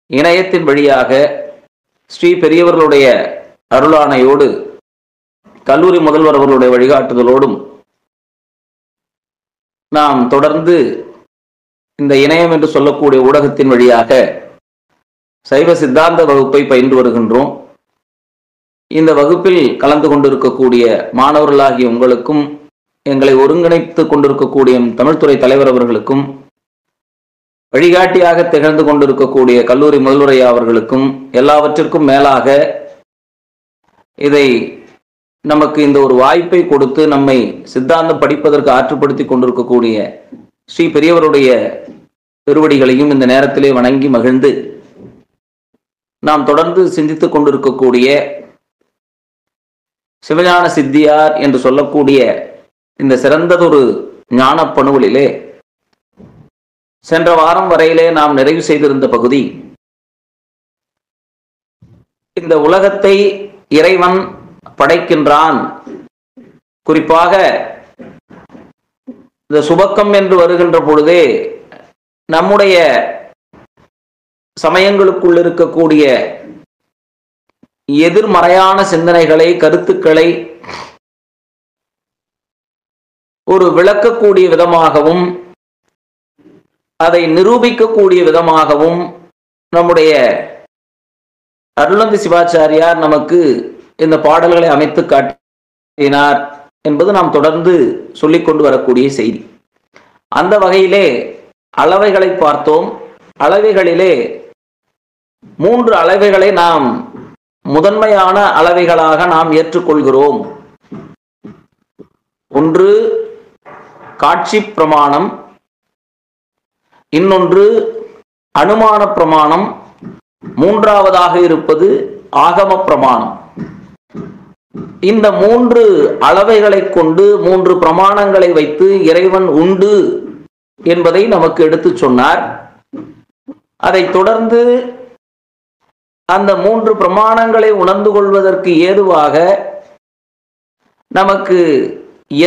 இணையத்தின் வழியாக ஸ்ரீ பெரியவர்களுடைய அருளாணையோடு கல்லூரி முதல்வர் அவர்களுடைய வழிகாட்டுதலோடும் நாம் தொடர்ந்து இந்த இணையம் என்று சொல்லக்கூடிய ஊடகத்தின் வழியாக சைவ சித்தாந்த வகுப்பை பயின்று வருகின்றோம். இந்த வகுப்பில் கலந்து கொண்டிருக்கக்கூடிய மாணவர்களாகிய உங்களுக்கும், எங்களை ஒருங்கிணைத்து கொண்டிருக்கக்கூடிய தமிழ்துறை தலைவர் அவர்களுக்கும், வழிகாட்டியாக திகழ்ந்து கொண்டிருக்கக்கூடிய கல்லூரி முதல்வரையா அவர்களுக்கும், எல்லாவற்றிற்கும் மேலாக இதை நமக்கு இந்த ஒரு வாய்ப்பை கொடுத்து நம்மை சித்தாந்தம் படிப்பதற்கு ஆற்றுப்படுத்தி கொண்டிருக்கக்கூடிய ஸ்ரீ பெரியவருடைய திருவடிகளையும் இந்த நேரத்திலே வணங்கி மகிழ்ந்து, நாம் தொடர்ந்து சிந்தித்துக் கொண்டிருக்கக்கூடிய சிவஞான சித்தியார் என்று சொல்லக்கூடிய இந்த சிறந்ததொரு ஞான பணுவலிலே சென்ற வாரம் வரையிலே நாம் நிறைவு செய்திருந்த பகுதி, இந்த உலகத்தை இறைவன் படைக்கின்றான். குறிப்பாக இந்த சுபக்கம் என்று வருகின்ற பொழுதே நம்முடைய சமயங்களுக்குள் இருக்கக்கூடிய எதிர்மறையான சிந்தனைகளை, கருத்துக்களை ஒரு விளக்கக்கூடிய விதமாகவும் அதை நிரூபிக்கக்கூடிய விதமாகவும் நம்முடைய அருளந்தி சிவாச்சாரியார் நமக்கு இந்த பாடல்களை அமைத்து காட்டினார் என்பது நாம் தொடர்ந்து சொல்லிக் கொண்டு வரக்கூடிய செய்தி. அந்த வகையிலே அளவைகளை பார்த்தோம். அளவைகளிலே 3 அளவைகளை நாம் முதன்மையான அளவைகளாக நாம் ஏற்றுக்கொள்கிறோம். ஒன்று காட்சி பிரமாணம், இன்னொன்று அனுமான பிரமாணம், மூன்றாவதாக இருப்பது ஆகம பிரமாணம். இந்த 3 அளவைகளை கொண்டு 3 பிரமாணங்களை வைத்து இறைவன் உண்டு என்பதை நமக்கு எடுத்து சொன்னார். அதை தொடர்ந்து அந்த 3 பிரமாணங்களை உணர்ந்து கொள்வதற்கு ஏதுவாக நமக்கு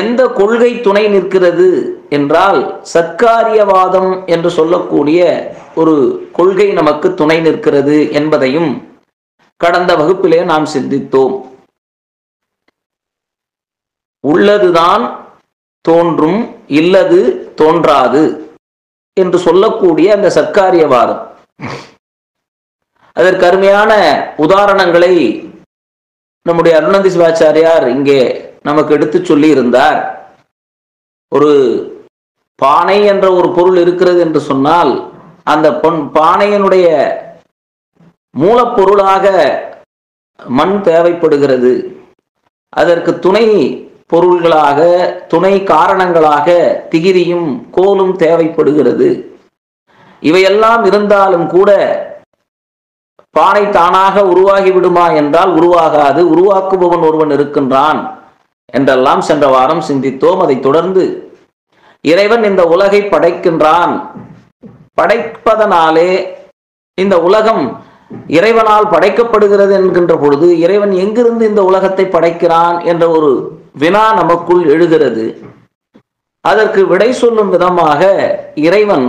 எந்த கொள்கை துணை நிற்கிறது என்றால் சத்காரியவாதம் என்று சொல்லக்கூடிய ஒரு கொள்கை நமக்கு துணை நிற்கிறது என்பதையும் கடந்த வகுப்பிலே நாம் சிந்தித்தோம். உள்ளதுதான் தோன்றும், இல்லது தோன்றாது என்று சொல்லக்கூடிய அந்த சத்காரியவாதம், அதற்கு அருமையான உதாரணங்களை நம்முடைய அருணந்தி சிவாச்சாரியார் இங்கே நமக்கு எடுத்து சொல்லி இருந்தார். ஒரு பானை என்ற ஒரு பொருள் இருக்கிறது என்று சொன்னால் அந்த பானையினுடைய மூலப்பொருளாக மண் தேவைப்படுகிறது. அதற்கு துணை பொருள்களாக, துணை காரணங்களாக திகிரியும் கோலும் தேவைப்படுகிறது. இவையெல்லாம் இருந்தாலும் கூட பானை தானாக உருவாகி விடுமா என்றால் உருவாகாது. உருவாக்குபவன் ஒருவன் இருக்கின்றான் என்றெல்லாம் சென்ற வாரம் சிந்தித்தோம். அதை தொடர்ந்து இறைவன் இந்த உலகை படைக்கின்றான். படைப்பதனாலே இந்த உலகம் இறைவனால் படைக்கப்படுகிறது என்கின்ற பொழுது இறைவன் எங்கிருந்து இந்த உலகத்தை படைக்கிறான் என்ற ஒரு வினா நமக்குள் எழுகிறது. அதற்கு விடை சொல்லும் விதமாக இறைவன்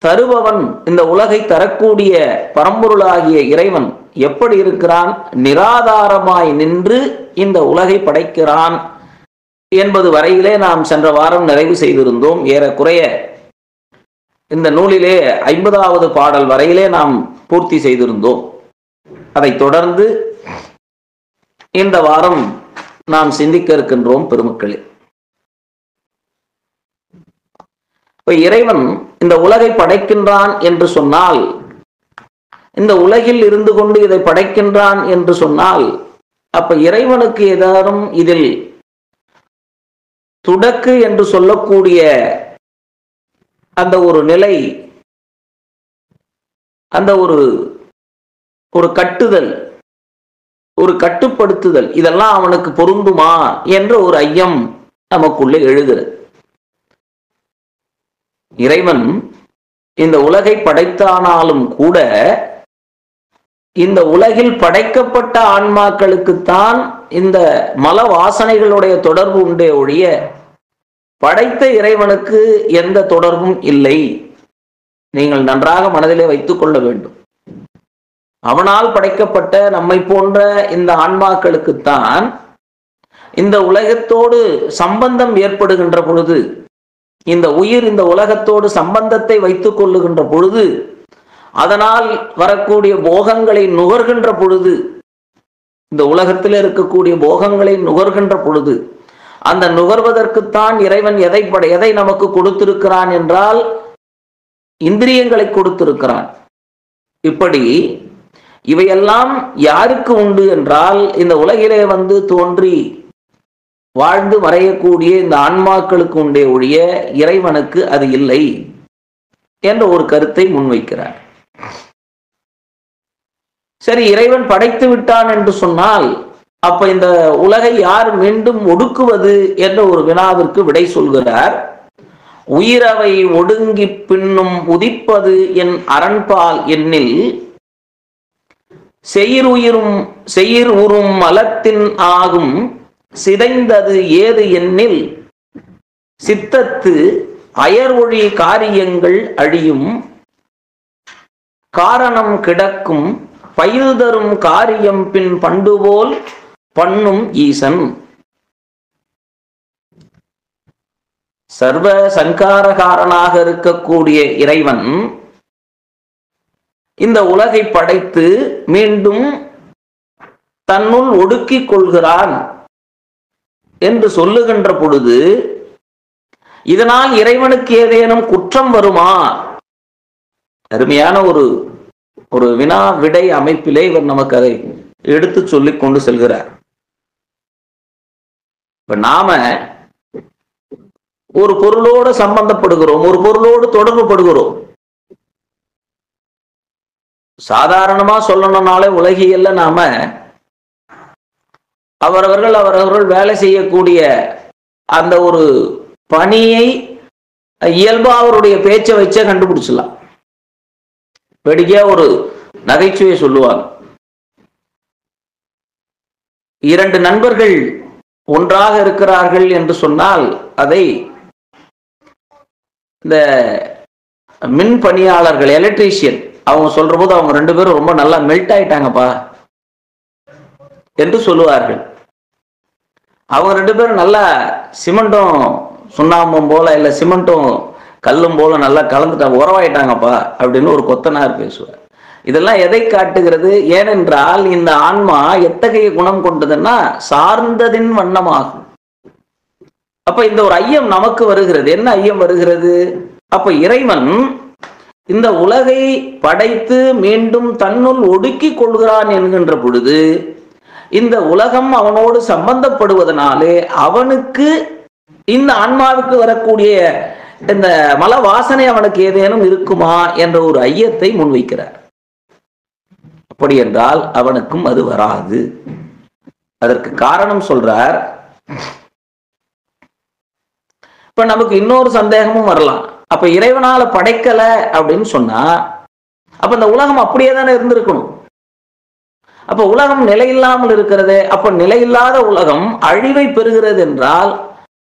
தருபவன், இந்த உலகை தரக்கூடிய பரம்பொருளாகிய இறைவன் எப்படி இருக்கிறான்? நிராதாரமாய் நின்று இந்த உலகை படைக்கிறான் என்பது வரையிலே நாம் சென்ற வாரம் நிறைவு செய்திருந்தோம். ஏறக்குறைய இந்த நூலிலே 50வது பாடல் வரையிலே நாம் பூர்த்தி செய்திருந்தோம். அதை தொடர்ந்து இந்த வாரம் நாம் சிந்திக்க இருக்கின்றோம் பெருமக்களே. இப்ப இறைவன் இந்த உலகை படைக்கின்றான் என்று சொன்னால், இந்த உலகில் இருந்து கொண்டு இதை படைக்கின்றான் என்று சொன்னால், அப்ப இறைவனுக்கு ஏதாரும் இதில் துடக்கு என்று சொல்லக்கூடிய அந்த ஒரு நிலை, அந்த ஒரு கட்டுதல், ஒரு கட்டுப்படுத்துதல், இதெல்லாம் அவனுக்கு பொருந்துமா என்ற ஒரு ஐயம் நமக்குள்ளே எழுகிறது. இறைவன் இந்த உலகை படைத்தானாலும் கூட இந்த உலகில் படைக்கப்பட்ட ஆன்மாக்களுக்குத்தான் இந்த மல வாசனைகளுடைய தொடர்பு உண்டே ஒழிய படைத்த இறைவனுக்கு எந்த தொடர்பும் இல்லை. நீங்கள் நன்றாக மனதிலே வைத்துக் கொள்ள வேண்டும். அவனால் படைக்கப்பட்ட நம்மை போன்ற இந்த ஆன்மாக்களுக்குத்தான் இந்த உலகத்தோடு சம்பந்தம் ஏற்படுகின்ற பொழுது, இந்த உயிர் இந்த உலகத்தோடு சம்பந்தத்தை வைத்துக் கொள்ளுகின்ற பொழுது, அதனால் வரக்கூடிய போகங்களை நுகர்கின்ற பொழுது, இந்த உலகத்தில் இருக்கக்கூடிய போகங்களை நுகர்கின்ற பொழுது, அந்த நுகர்வதற்குத்தான் இறைவன் எதை நமக்கு கொடுத்திருக்கிறான் என்றால் இந்திரியங்களை கொடுத்திருக்கிறான். இப்படி இவையெல்லாம் யாருக்கு உண்டு என்றால் இந்த உலகிலே வந்து தோன்றி வாழ்ந்து மறையக்கூடிய இந்த ஆன்மாக்களுக்கு உண்டே ஒழிய இறைவனுக்கு அது இல்லை என்ற ஒரு கருத்தை முன்வைக்கிறார். சரி, இறைவன் படைத்து விட்டான் என்று சொன்னால் அப்ப இந்த உலகை யார் மீண்டும் ஒடுக்குவது என்ற ஒரு வினாவிற்கு விடை சொல்கிறார். உயிரவை ஒடுங்கி பின்னும் உதிப்பது என் அரண்பால் எண்ணில் செயிர் உறும் மலத்தின் ஆகும் சிதைந்தது ஏது எண்ணில் சித்தத்து அயர் ஒழி காரியங்கள் அழியும் காரணம் கிடக்கும் பயில் தரும் காரியம் பின் பண்டுபோல் பண்ணும் ஈசன். சர்வ சங்காரகாரனாக இருக்கக்கூடிய இறைவன் இந்த உலகை படைத்து மீண்டும் தன்னுள் ஒடுக்கிக் கொள்கிறான் என்று சொல்லுகின்ற பொழுது, இதனால் இறைவனுக்கு ஏதேனும் குற்றம் வருமா? அருமையான ஒரு வினா விடை அமைப்பிலே இவர் நமக்கு அதை எடுத்து சொல்லிக் கொண்டு செல்கிறார். இப்ப நாம ஒரு பொருளோடு சம்பந்தப்படுகிறோம், ஒரு பொருளோடு தொடர்பு படுகிறோம். சாதாரணமா சொல்லணும்னாலே உலகியல்ல நாம அவரவர்கள் வேலை செய்யக்கூடிய அந்த ஒரு பணியை இயல்பா அவருடைய பேச்சை வச்சே கண்டுபிடிச்சிடலாம். வேடிக்கையா ஒரு நகைச்சுவை சொல்லுவாங்க. இரண்டு நண்பர்கள் ஒன்றாக இருக்கிறார்கள் என்று சொன்னால் அதை இந்த மின் பணியாளர்கள், எலக்ட்ரீஷியன், அவங்க சொல்ற போது அவங்க ரெண்டு பேரும் ரொம்ப நல்லா மெல்ட் ஆயிட்டாங்கப்பா என்று சொல்லுவார்கள். அவங்க ரெண்டு பேரும் நல்லா சிமெண்ட்டும் சுண்ணாம்பும் போல இல்ல சிமெண்ட்டும் கல்லும் போல நல்லா கலந்துட்டாங்க, உறவாயிட்டாங்கப்பா அப்படின்னு ஒரு கொத்தனார் பேசுவார். இதெல்லாம் எதை காட்டுகிறது? ஏனென்றால் இந்த ஆன்மா எத்தகைய குணம் கொண்டதுன்னா சார்ந்ததின் வண்ணமாகும். அப்ப இந்த ஒரு ஐயம் நமக்கு வருகிறது. என்ன ஐயம் வருகிறது? அப்ப இறைவன் இந்த உலகை படைத்து மீண்டும் தன்னுள் ஒடுக்கி கொள்கிறான் என்கின்ற பொழுது, இந்த உலகம் அவனோடு சம்பந்தப்படுவதனாலே அவனுக்கு இந்த ஆன்மாவுக்கு வரக்கூடிய இந்த மல வாசனை அவனுக்கு ஏதேனும் இருக்குமா என்ற ஒரு ஐயத்தை முன்வைக்கிறார். அப்படி என்றால் அவனுக்கும் அது வராது. அதற்கு காரணம் சொல்றார். இப்ப நமக்கு இன்னொரு சந்தேகமும் வரலாம். அப்ப இறைவனால படைக்கல அப்படின்னு சொன்னா அப்ப இந்த உலகம் அப்படியே தானே இருந்திருக்கணும். அப்ப உலகம் நிலையில்லாமல் இருக்கிறது. அப்ப நிலையில்லாத உலகம் அழிவை பெறுகிறது என்றால்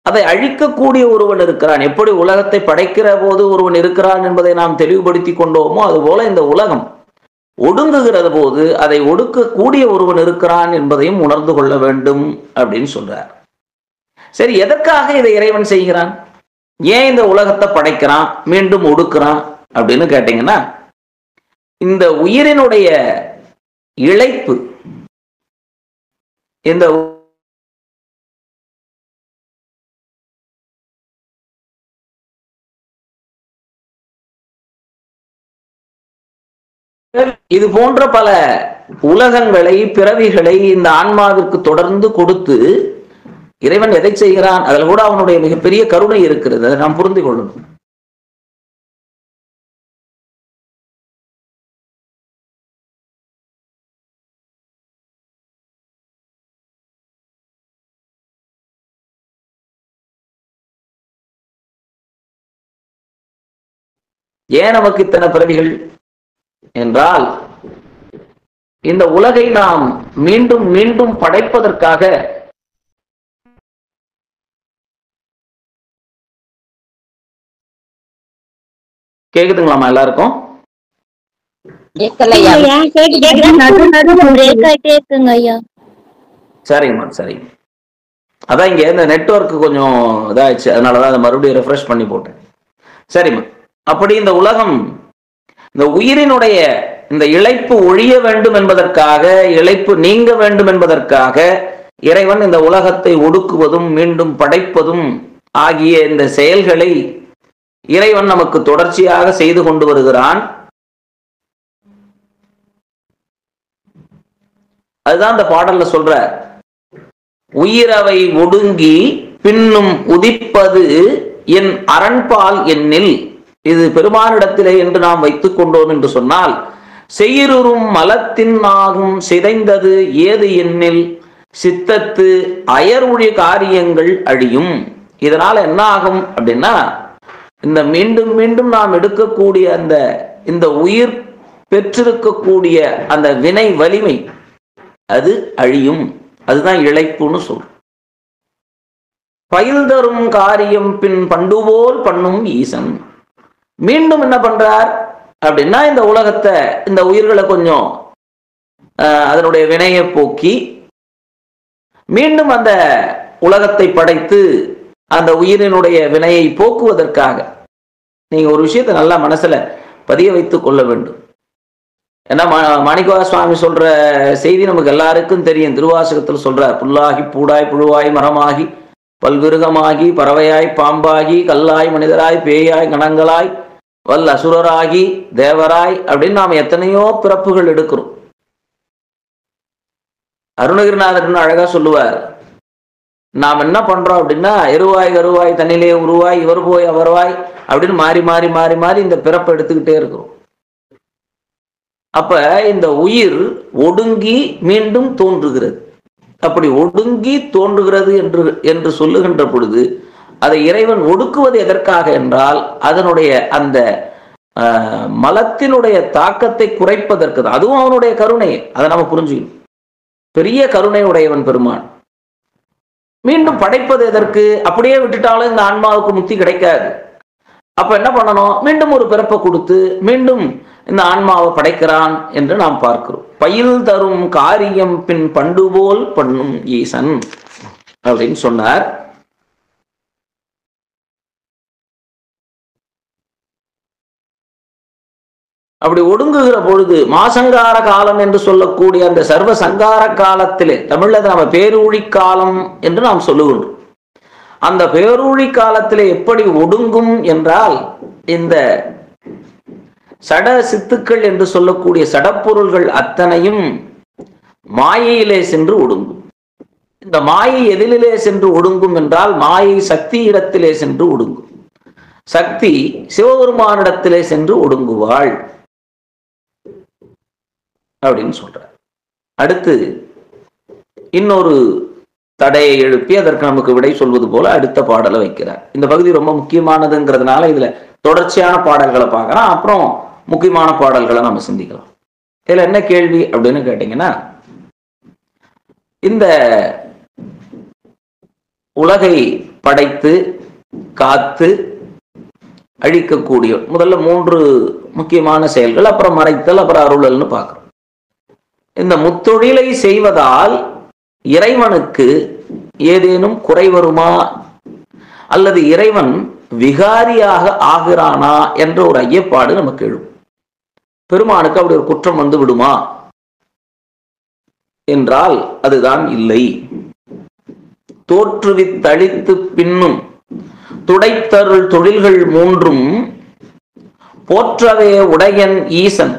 அதை அழிக்கக்கூடிய ஒருவன் இருக்கிறான். எப்படி உலகத்தை படைக்கிற போது ஒருவன் இருக்கிறான் என்பதை நாம் தெளிவுபடுத்தி கொண்டோமோ அதுபோல இந்த உலகம் ஒடுங்குகிற போது அதை ஒடுக்கக்கூடிய ஒருவன் இருக்கிறான் என்பதையும் உணர்ந்து கொள்ள வேண்டும் அப்படின்னு சொல்றார். சரி, எதற்காக இதை இறைவன் செய்கிறான்? ஏன் இந்த உலகத்தை படைக்கிறான் மீண்டும் ஒடுக்குறான் அப்படின்னு கேட்டீங்கன்னா, இந்த உயிரினுடைய இழைப்பு, இந்த இது போன்ற பல உலகங்களை பிறவிகளை இந்த ஆன்மாவிற்கு தொடர்ந்து கொடுத்து இறைவன் எதை செய்கிறான்? அதில் கூட அவனுடைய மிகப்பெரிய கருணை இருக்கிறது. அதை நாம் புரிந்து கொள்ளணும். ஏன் நமக்கு இத்தனை பிறவிகள் என்றால், இந்த உலகை நாம் மீண்டும் மீண்டும் படைப்பதற்காக கேக்குதுங்களாமா எல்லாருக்கும்? சரிங்கம்மா, சரிங்க. அதான் இங்க இந்த நெட்வொர்க் கொஞ்சம் இதாயிடுச்சு, அதனாலதான் அதை மறுபடியும் ரெஃப்ரெஷ் பண்ணி போட்டேன். சரிம்மா. அப்படி இந்த உலகம், இந்த உயிரினுடைய இந்த இழைப்பு ஒழிய வேண்டும் என்பதற்காக, இழைப்பு நீங்க வேண்டும் என்பதற்காக இறைவன் இந்த உலகத்தை ஒடுக்குவதும் மீண்டும் படைப்பதும் ஆகிய இந்த செயல்களை இறைவன் நமக்கு தொடர்ச்சியாக செய்து கொண்டு வருகிறான். அதுதான் இந்த பாடல்ல சொல்ற, உயிரவை ஒடுங்கி பின்னும் உதிப்பது என் அரண்பால் எண்ணில். இது பெருமானிடத்திலே என்று நாம் வைத்துக் கொண்டோம் என்று சொன்னால், செயிருறும் மலத்தின் ஆகும் சிதைந்தது ஏது எண்ணில் சித்தத்து அயர்வுழி காரியங்கள் அழியும். இதனால என்ன ஆகும் அப்படின்னா, இந்த மீண்டும் மீண்டும் நாம் எடுக்கக்கூடிய அந்த இந்த உயிர் பெற்றிருக்கக்கூடிய அந்த வினை வலிமை அது அழியும். அதுதான் இழைப்புன்னு சொல்றோம். பயில் தரும் காரியம் பின் பண்டுபோல் பண்ணும் ஈசன். மீண்டும் என்ன பண்றார் அப்படின்னா, இந்த உலகத்தை, இந்த உயிர்களை கொஞ்சம் அதனுடைய வினையை போக்கி மீண்டும் அந்த உலகத்தை படைத்து அந்த உயிரினுடைய வினையை போக்குவதற்காக நீங்க ஒரு விஷயத்தை நல்லா மனசுல பதிய வைத்துக் கொள்ள வேண்டும். ஏன்னா மாணிக்கவாச சுவாமி சொல்ற செய்தி நமக்கு எல்லாருக்கும் தெரியும். திருவாசகத்தில் சொல்றார், புல்லாகி பூடாய் புழுவாய் மரமாகி பல்விருகமாகி பறவையாய் பாம்பாகி கல்லாய் மனிதராய் பேயாய் கணங்களாய் வல் அசுரராகி தேவராய் அப்படின்னு நாம் எத்தனையோ பிறப்புகள் எடுக்கிறோம். அருணகிரிநாதர் அழகா சொல்லுவார், நாம் என்ன பண்றோம் அப்படின்னா, எருவாய் கருவாய் தன்னிலே உருவாய் இவர் போய் அவர்வாய் அப்படின்னு மாறி மாறி மாறி மாறி இந்த பிறப்பை எடுத்துக்கிட்டே இருக்கிறோம். அப்ப இந்த உயிர் ஒடுங்கி மீண்டும் தோன்றுகிறது. அப்படி ஒடுங்கி தோன்றுகிறது என்று சொல்லுகின்ற பொழுது அதை இறைவன் ஒடுக்குவது எதற்காக என்றால், அதனுடைய அந்த மலத்தினுடைய தாக்கத்தை குறைப்பதற்கு தான். அதுவும் அவனுடைய கருணை, அதை நம்ம புரிஞ்சுக்கணும். பெரிய கருணை உடையவன் பெருமான். மீண்டும் படைப்பது எதற்கு? அப்படியே விட்டுட்டாலும் இந்த ஆன்மாவுக்கு முக்தி கிடைக்காது. அப்ப என்ன பண்ணணும்? மீண்டும் ஒரு பிறப்பை கொடுத்து மீண்டும் இந்த ஆன்மாவை படைக்கிறான் என்று நாம் பார்க்கிறோம். பயில் தரும் காரியம் பின் பண்டுபோல் பண்ணும் ஈசன் அப்படின்னு சொன்னார். அப்படி ஒடுங்குகிற பொழுது மாசங்கார காலம் என்று சொல்லக்கூடிய அந்த சர்வ சங்கார காலத்திலே, தமிழ்ல நாம பேரூழி காலம் என்று நாம் சொல்லுகின்றோம். அந்த பேரூழி காலத்திலே எப்படி ஒடுங்கும் என்றால், இந்த சட சித்துக்கள் என்று சொல்லக்கூடிய சடப்பொருள்கள் அத்தனையும் மாயையிலே சென்று ஒடுங்கும். இந்த மாயை எதிலே சென்று ஒடுங்கும் என்றால், மாயை சக்தி இடத்திலே சென்று ஒடுங்கும். சக்தி சிவபெருமானிடத்திலே சென்று ஒடுங்குவாள் அப்படின்னு சொல்றார். அடுத்து இன்னொரு தடையை எழுப்பி அதற்கு நமக்கு விடை சொல்வது போல அடுத்த பாடலை வைக்கிறார். இந்த பகுதி ரொம்ப முக்கியமானதுங்கிறதுனால இதுல தொடர்ச்சியான பாடல்களை பார்க்கலாம், அப்புறம் முக்கியமான பாடல்களை நம்ம சிந்திக்கலாம். இதுல என்ன கேள்வி அப்படின்னு கேட்டீங்கன்னா, இந்த உலகை படைத்து காத்து அழிக்கக்கூடிய முதல்ல 3 முக்கியமான செயல்கள், அப்புறம் மறைத்தல், அப்புறம் அருளல்னு பார்க்கிறோம். இந்த முத்தொழிலை செய்வதால் இறைவனுக்கு ஏதேனும் குறை வருமா, அல்லது இறைவன் விகாரியாக ஆகிறானா என்ற ஒரு ஐயப்பாடு நமக்கு எழும். பெருமானுக்கு அப்படி ஒரு குற்றம் வந்து விடுமா என்றால் அதுதான் இல்லை. தோற்றுவித்தழித்து பின்னும் துடைத்தருள் தொழில்கள் 3 போற்றவே உடையன் ஈசன்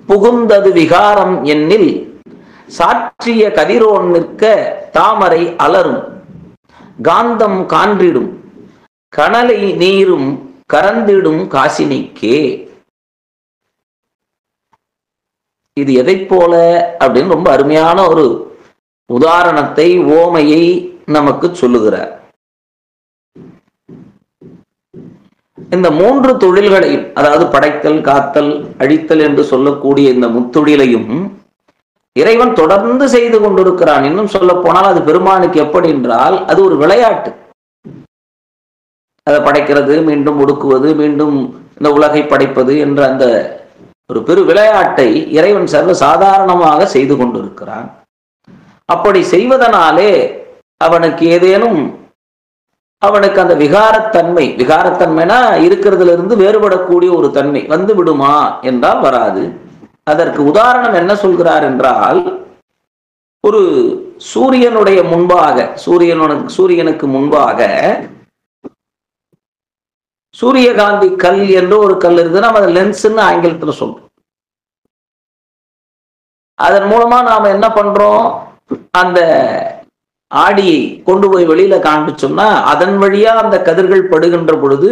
புகுந்தது விகாரம் எண்ணில் சாற்றிய கதிரோன் நிற்க தாமரை அலரும் காந்தம் கான்றிடும் கனலை நீரும் கரந்திடும் காசினிக்கே. இது எதை போல அப்படின்னு ரொம்ப அருமையான ஒரு உதாரணத்தை, ஓமையை நமக்கு சொல்லுகிறார். இந்த 3 தொழில்களையும், அதாவது படைத்தல், காத்தல், அழித்தல் என்று சொல்லக்கூடிய இந்த முத்தொழிலையும் இறைவன் தொடர்ந்து செய்து கொண்டிருக்கிறான். இன்னும் சொல்ல போனால் அது பெருமானுக்கு எப்படி என்றால், அது ஒரு விளையாட்டு. அதை படைக்கிறது, மீண்டும் ஒடுக்குவது, மீண்டும் இந்த உலகை படைப்பது என்ற அந்த ஒரு பெரு விளையாட்டை இறைவன் சர்வ சாதாரணமாக செய்து கொண்டிருக்கிறான். அப்படி செய்வதனாலே அவனுக்கு ஏதேனும் அவனுக்கு அந்த விகாரத்தன்மைனா இருக்கிறதுல இருந்து வேறுபடக்கூடிய ஒரு தன்மை வந்து விடுமா என்றால் வராது. அதற்கு உதாரணம் என்ன சொல்கிறார் என்றால், ஒரு சூரியனுடைய முன்பாக சூரியனுக்கு முன்பாக சூரியகாந்தி கல் என்று ஒரு கல் இருக்குது. நம்ம அதை லென்ஸ்ன்னு ஆங்கிலத்தில் சொல்றோம். அதன் மூலமா நாம என்ன பண்றோம், அந்த ஆடியை கொண்டு போய் வெளியில காண்பிச்சோம்னா அதன் வழியா அந்த கதிர்கள் படுகின்ற பொழுது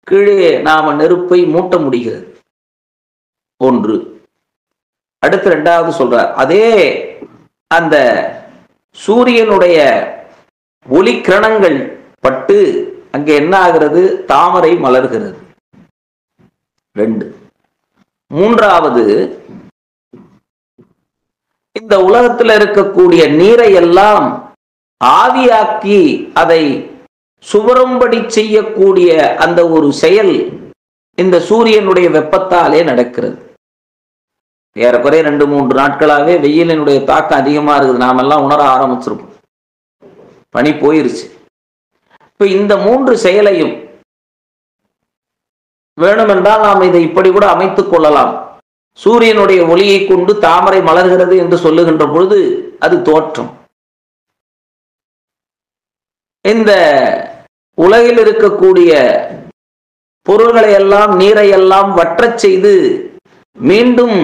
கீழே நாம நெருப்பை மூட்ட முடிகிறது. ஒன்று. அடுத்து இரண்டாவது சொல்றார், அதே அந்த சூரியனுடைய ஒளிக்கிரணங்கள் பட்டு அங்கே என்ன ஆகிறது, தாமரை மலர்கிறது. 2. மூன்றாவது, இந்த உலகத்தில் இருக்கக்கூடிய நீரை எல்லாம் ஆவியாக்கி அதை சுவரும்படி செய்யக்கூடிய அந்த ஒரு செயல் இந்த சூரியனுடைய வெப்பத்தாலே நடக்கிறது. ஏறக்குறைய 2-3 நாட்களாவே வெயிலினுடைய தாக்கம் அதிகமா இருக்குது. நாமெல்லாம் உணர ஆரம்பிச்சிருக்கோம். பனி போயிருச்சு. இப்ப இந்த 3 செயலையும் வேணுமென்றால் நாம் இதை இப்படி கூட அமைத்துக் கொள்ளலாம். சூரியனுடைய ஒளியை கொண்டு தாமரை மலர்கிறது என்று சொல்லுகின்ற பொழுது அது தோற்றம். இந்த உலகில் இருக்கக்கூடிய பொருள்களை எல்லாம் நீரை எல்லாம் வற்றச் செய்து மீண்டும்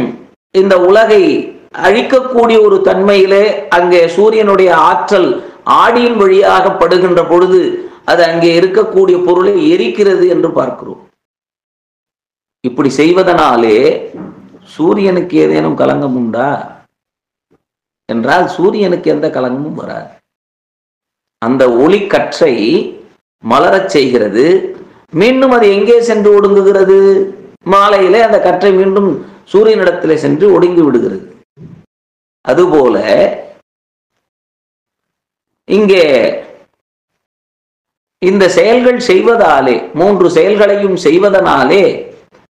இந்த உலகை அழிக்கக்கூடிய ஒரு தன்மையிலே அங்கே சூரியனுடைய ஆற்றல் ஆடியின் வழியாக படுகின்ற பொழுது அது அங்கே இருக்கக்கூடிய பொருளை எரிக்கிறது என்று பார்க்கிறோம். இப்படி செய்வதனாலே சூரியனுக்கு ஏதேனும் கலங்கம் உண்டா என்றால் சூரியனுக்கு எந்த கலங்கமும் வராது. அந்த ஒளிக்கற்றை மலரச் செய்கிறது. மீண்டும் அது எங்கே சென்று ஒடுங்குகிறது, மாலையிலே அந்த கற்றை மீண்டும் சூரியனிடத்திலே சென்று ஒடுங்கி விடுகிறது. அதுபோல இங்கே இந்த செயல்கள் செய்வதாலே 3 செயல்களையும் செய்வதனாலே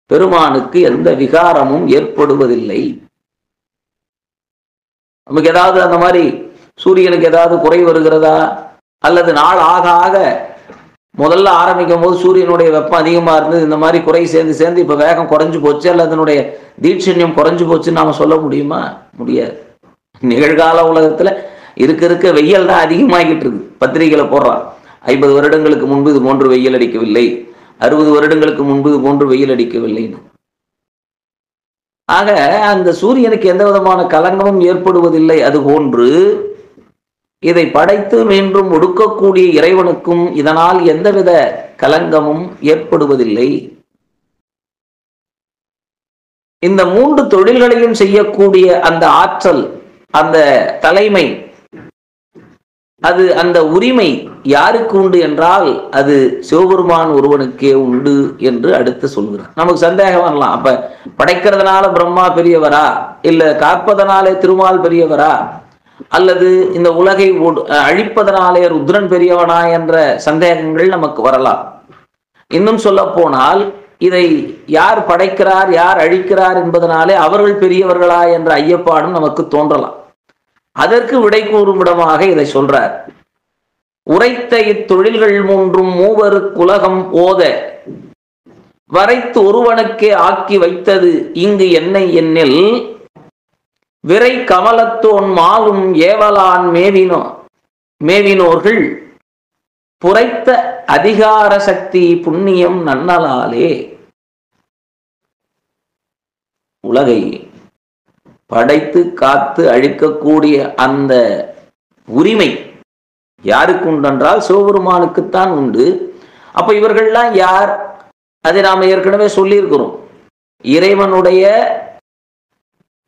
பெருமானுக்கு எந்த விகாரமும் ஏற்படுவதில்லை. நமக்கு ஏதாவது அந்த மாதிரி சூரியனுக்கு ஏதாவது குறை வருகிறதா, அல்லது நாள் ஆக ஆக முதல்ல ஆரம்பிக்கும் போது சூரியனுடைய வெப்பம் அதிகமா இருந்தது, இந்த மாதிரி குறை சேர்ந்து இப்ப வேகம் குறைஞ்சு போச்சு அல்லது அதனுடைய தீட்சண்யம் குறைஞ்சு போச்சுன்னு நாம சொல்ல முடியுமா? முடியாது. நிகழ்கால உலகத்துல இருக்க வெயில் தான் அதிகமாகிட்டு இருக்கு. பத்திரிகைகளை போடுறான், 50 வருடங்களுக்கு முன்பு இது போன்று வெயில் அடிக்கவில்லை, 60 வருடங்களுக்கு முன்பு இது போன்று வெயில் அடிக்கவில்லைன்னு. ஆக அந்த சூரியனுக்கு எந்த விதமான கலங்கமும் ஏற்படுவதில்லை. அது போன்று இதை படைத்து மீண்டும் ஒடுக்கக்கூடிய இறைவனுக்கும் இதனால் எந்தவித கலங்கமும் ஏற்படுவதில்லை. இந்த 3 தொழில்களையும் செய்யக்கூடிய அந்த ஆற்றல், அந்த தலைமை, அது அந்த உரிமை யாருக்கு உண்டு என்றால் அது சிவபெருமான் ஒருவனுக்கே உண்டு என்று அடுத்து சொல்கிறார். நமக்கு சந்தேகம் வரலாம், அப்ப படைக்கிறதுனால பிரம்மா பெரியவரா, இல்ல காப்பதனாலே திருமால் பெரியவரா, அல்லது இந்த உலகை அழிப்பதனாலே ருத்ரன் பெரியவனா என்ற சந்தேகங்கள் நமக்கு வரலாம். இன்னும் சொல்ல போனால் இதை யார் படைக்கிறார் யார் அழிக்கிறார் என்பதனாலே அவர்கள் பெரியவர்களா என்ற ஐயப்பாடும் நமக்கு தோன்றலாம். அதற்கு விடை கூறும் விடமாக இதை சொல்றார். உரைத்த இத்தொழில்கள் 3 மூவருக்கு உலகம் ஓத வரைத்து ஒருவனுக்கே ஆக்கி வைத்தது இங்கு என்னை என்னில் விரை கமலத்தோன் மாலும் ஏவலான் மேவினோர்கள் புரைத்த அதிகார சக்தி புண்ணியம் நன்னலாலே. உலகை படைத்து காத்து அழிக்கக்கூடிய அந்த உரிமை யாருக்கு உண்டென்றால் சிவபெருமானுக்குத்தான் உண்டு. அப்ப இவர்கள்லாம் யார்? அதை நாம ஏற்கனவே சொல்லியிருக்கிறோம். இறைவனுடைய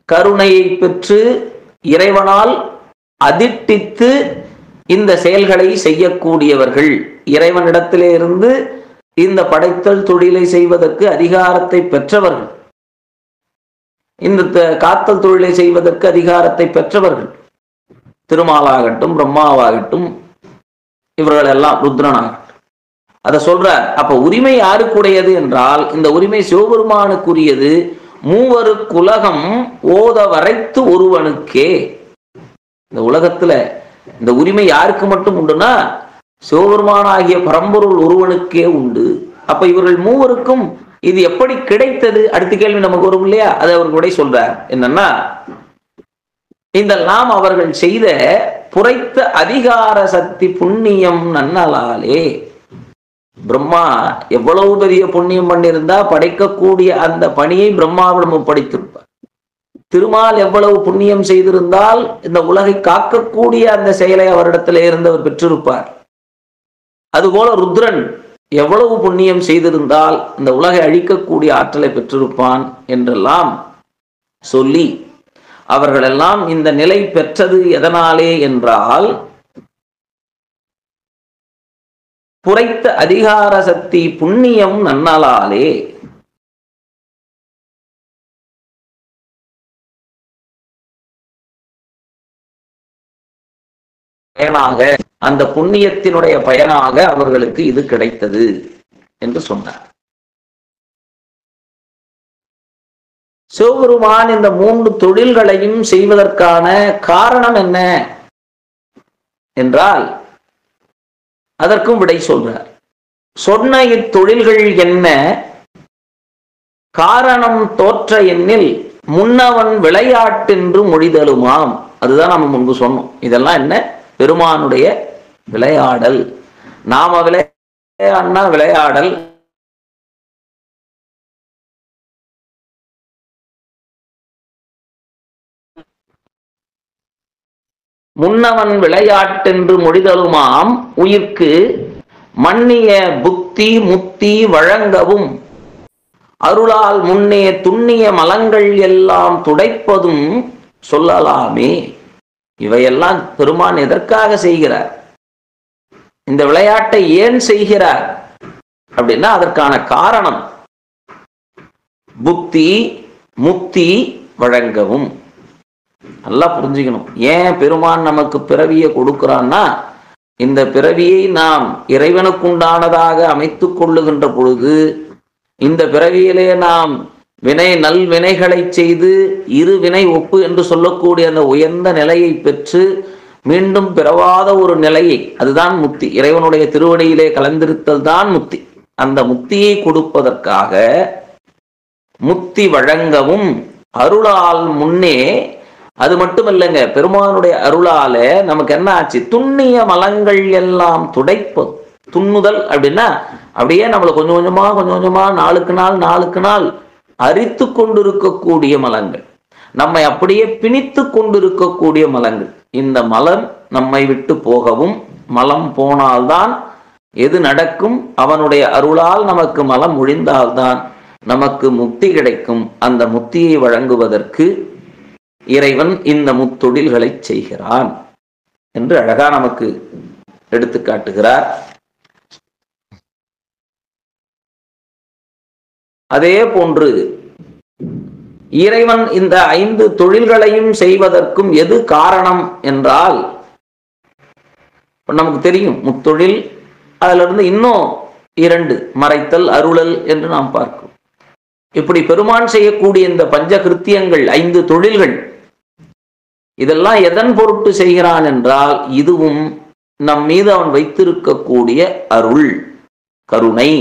கருணையை பெற்று இறைவனால் அதிட்டித்து இந்த செயல்களை செய்யக்கூடியவர்கள், இறைவனிடத்திலே இருந்து இந்த படைத்தல் தொழிலை செய்வதற்கு அதிகாரத்தை பெற்றவர்கள், இந்த காத்தல் தொழிலை செய்வதற்கு அதிகாரத்தை பெற்றவர்கள். திருமாலாகட்டும், பிரம்மாவாகட்டும், இவர்கள் எல்லாம் ருத்ரனாகட்டும். அத சொல்றார். அப்ப உரிமை யாருக்குடையது என்றால் இந்த உரிமை சிவபெருமானுக்குரியது. மூவருக்குலகம் ஓத வரைத்து ஒருவனுக்கே. இந்த உலகத்துல இந்த உரிமை யாருக்கு மட்டும் உண்டுனா சிவபெருமானாகிய பரம்பொருள் ஒருவனுக்கே உண்டு. அப்ப இவர்கள் மூவருக்கும் இது எப்படி கிடைத்தது? அடுத்த கேள்வி நமக்கு வரும் இல்லையா? அது அவர் கூட சொல்றார். என்னன்னா, இதெல்லாம் அவர்கள் செய்த புரைத்த அதிகார சக்தி புண்ணியம் நன்னலாலே. பிரம்மா எவ்வளவு பெரிய புண்ணியம் பண்ணியிருந்தா படைக்கக்கூடிய அந்த பணியை பிரம்மாவிடம் படைத்திருப்பார். திருமால் எவ்வளவு புண்ணியம் செய்திருந்தால் இந்த உலகை காக்கக்கூடிய அந்த செயலை அவரிடத்திலே இருந்தவர் பெற்றிருப்பார். அதுபோல ருத்ரன் எவ்வளவு புண்ணியம் செய்திருந்தால் இந்த உலகை அழிக்கக்கூடிய ஆற்றலை பெற்றிருப்பான் என்றெல்லாம் சொல்லி அவர்களெல்லாம் இந்த நிலை பெற்றது எதனாலே என்றால் புரைத்த அதிகார சக்தி புண்ணியம் நன்னலாலே. பயனாக அந்த புண்ணியத்தினுடைய பயனாக அவர்களுக்கு இது கிடைத்தது என்று சொன்னார். சிவபெருமான் இந்த 3 தொழில்களையும் செய்வதற்கான காரணம் என்ன என்றால் அதற்கும் விடை சொல்றார். சொன்ன இத்தொழில்கள் என்ன காரணம் தோற்ற எண்ணில் முன்னவன் விளையாட்டென்று மொழிதலுமாம். அதுதான் நம்ம முன்பு சொன்னோம். இதெல்லாம் என்ன? பெருமானுடைய விளையாடல். நாம விளையாடினா விளையாடல், முன்னவன் விளையாட்டென்று மொழிதலுமாம் உயிர்க்கு மன்னிய புத்தி முத்தி வழங்கவும் அருளால் முன்னே துண்ணிய மலங்கள் எல்லாம் துடைப்பதும் சொல்லலாமே. இவையெல்லாம் பெருமான் எதற்காக செய்கிறார்? இந்த விளையாட்டை ஏன் செய்கிறார் அப்படின்னா அதற்கான காரணம் புத்தி முக்தி வழங்கவும். நல்லா புரிஞ்சுக்கணும். ஏன் பெருமான் நமக்கு பிறவியை கொடுக்கிறான்னா இந்த பிறவியை நாம் இறைவனுக்குண்டானதாக அமைத்துக் கொள்ளுகின்ற பொழுது இந்த பிறவியிலே நாம் நல் வினைகளை செய்து இரு வினை ஒப்பு என்று சொல்லக்கூடிய அந்த உயர்ந்த நிலையை பெற்று மீண்டும் பிறவாத ஒரு நிலையை, அதுதான் முக்தி. இறைவனுடைய திருவடியிலே கலந்திருத்தல் தான் முக்தி. அந்த முக்தியை கொடுப்பதற்காக முக்தி வழங்கவும் அருளால் முன்னே. அது மட்டும் இல்லைங்க, பெருமானுடைய அருளால நமக்கு என்ன ஆச்சு? துண்ணிய மலங்கள் எல்லாம் துடைப்பது. துண்ணுதல் அப்படின்னா அப்படியே நம்மளை கொஞ்சம் கொஞ்சமா நாளுக்கு நாள் அரித்து கொண்டிருக்கக்கூடிய மலங்கள், நம்மை அப்படியே பிணித்து கொண்டிருக்கக்கூடிய மலங்கள். இந்த மலம் நம்மை விட்டு போகவும், மலம் போனால்தான் எது நடக்கும்? அவனுடைய அருளால் நமக்கு மலம் ஒழிந்தால்தான் நமக்கு முக்தி கிடைக்கும். அந்த முக்தியை வழங்குவதற்கு இறைவன் இந்த முத்தொழில்களை செய்கிறான் என்று அழகா நமக்கு எடுத்து காட்டுகிறார். அதே போன்று இறைவன் இந்த 5 தொழில்களையும் செய்வதற்கும் எது காரணம் என்றால் நமக்கு தெரியும் முத்தொழில். அதுல இருந்து இன்னும் 2 மறைத்தல் அருளல் என்று நாம் பார்க்கிறோம். இப்படி பெருமான் செய்யக்கூடிய இந்த பஞ்சகிருத்தியங்கள் 5 தொழில்கள் இதெல்லாம் எதன் பொருட்டு செய்கிறான் என்றால் இதுவும் நம் மீது அவன் வைத்திருக்கக்கூடிய அருள் கருணை,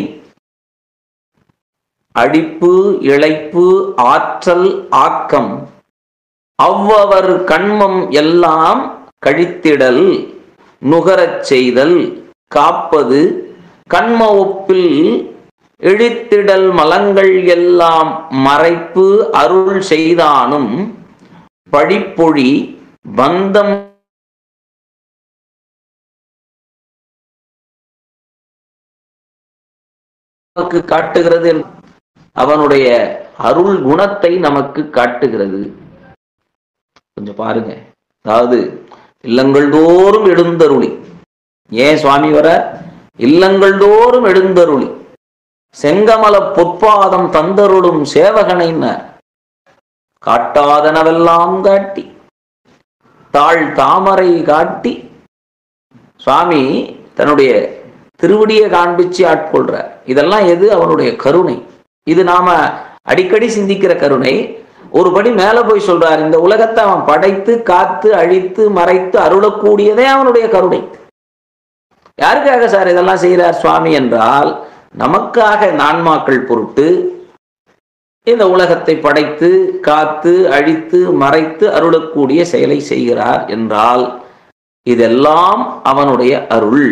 அழிப்பு இழைப்பு ஆற்றல் ஆக்கம் அவ்வவர் கண்மம் எல்லாம் கழித்திடல் நுகரச் செய்தல் காப்பது கண்ம ஒப்பில் இழித்திடல் மலங்கள் எல்லாம் மறைப்பு அருள் செய்தானும் பழிப்பொழி பந்தம் காட்டுகிறது. அவனுடைய அருள் குணத்தை நமக்கு காட்டுகிறது. கொஞ்சம் பாருங்க. அதாவது இல்லங்கள் தோறும் எழுந்தருளி, ஏன் சுவாமி வர? இல்லங்கள் தோறும் எழுந்தருளி செங்கமல பொற்பாதம் தந்தருளும் சேவகனைனர் காட்டாதனவெல்லாம் காட்டி தாழ் தாமரை காட்டி சுவாமி தன்னுடைய திருவடியை காண்பிச்சு ஆட்கொள்றார். இதெல்லாம் எது? அவனுடைய கருணை. இது நாம அடிக்கடி சிந்திக்கிற கருணை. ஒருபடி மேல போய் சொல்றார், இந்த உலகத்தை அவன் படைத்து காத்து அழித்து மறைத்து அருளக்கூடியதே அவனுடைய கருணை. யாருக்காக சார் இதெல்லாம் செய்கிறார் சுவாமி என்றால், நமக்காக நான்மாக்கள் பொருட்டு இந்த உலகத்தை படைத்து காத்து அழித்து மறைத்து அருளக்கூடிய செயலை செய்கிறார் என்றால் இதெல்லாம் அவனுடைய அருள்.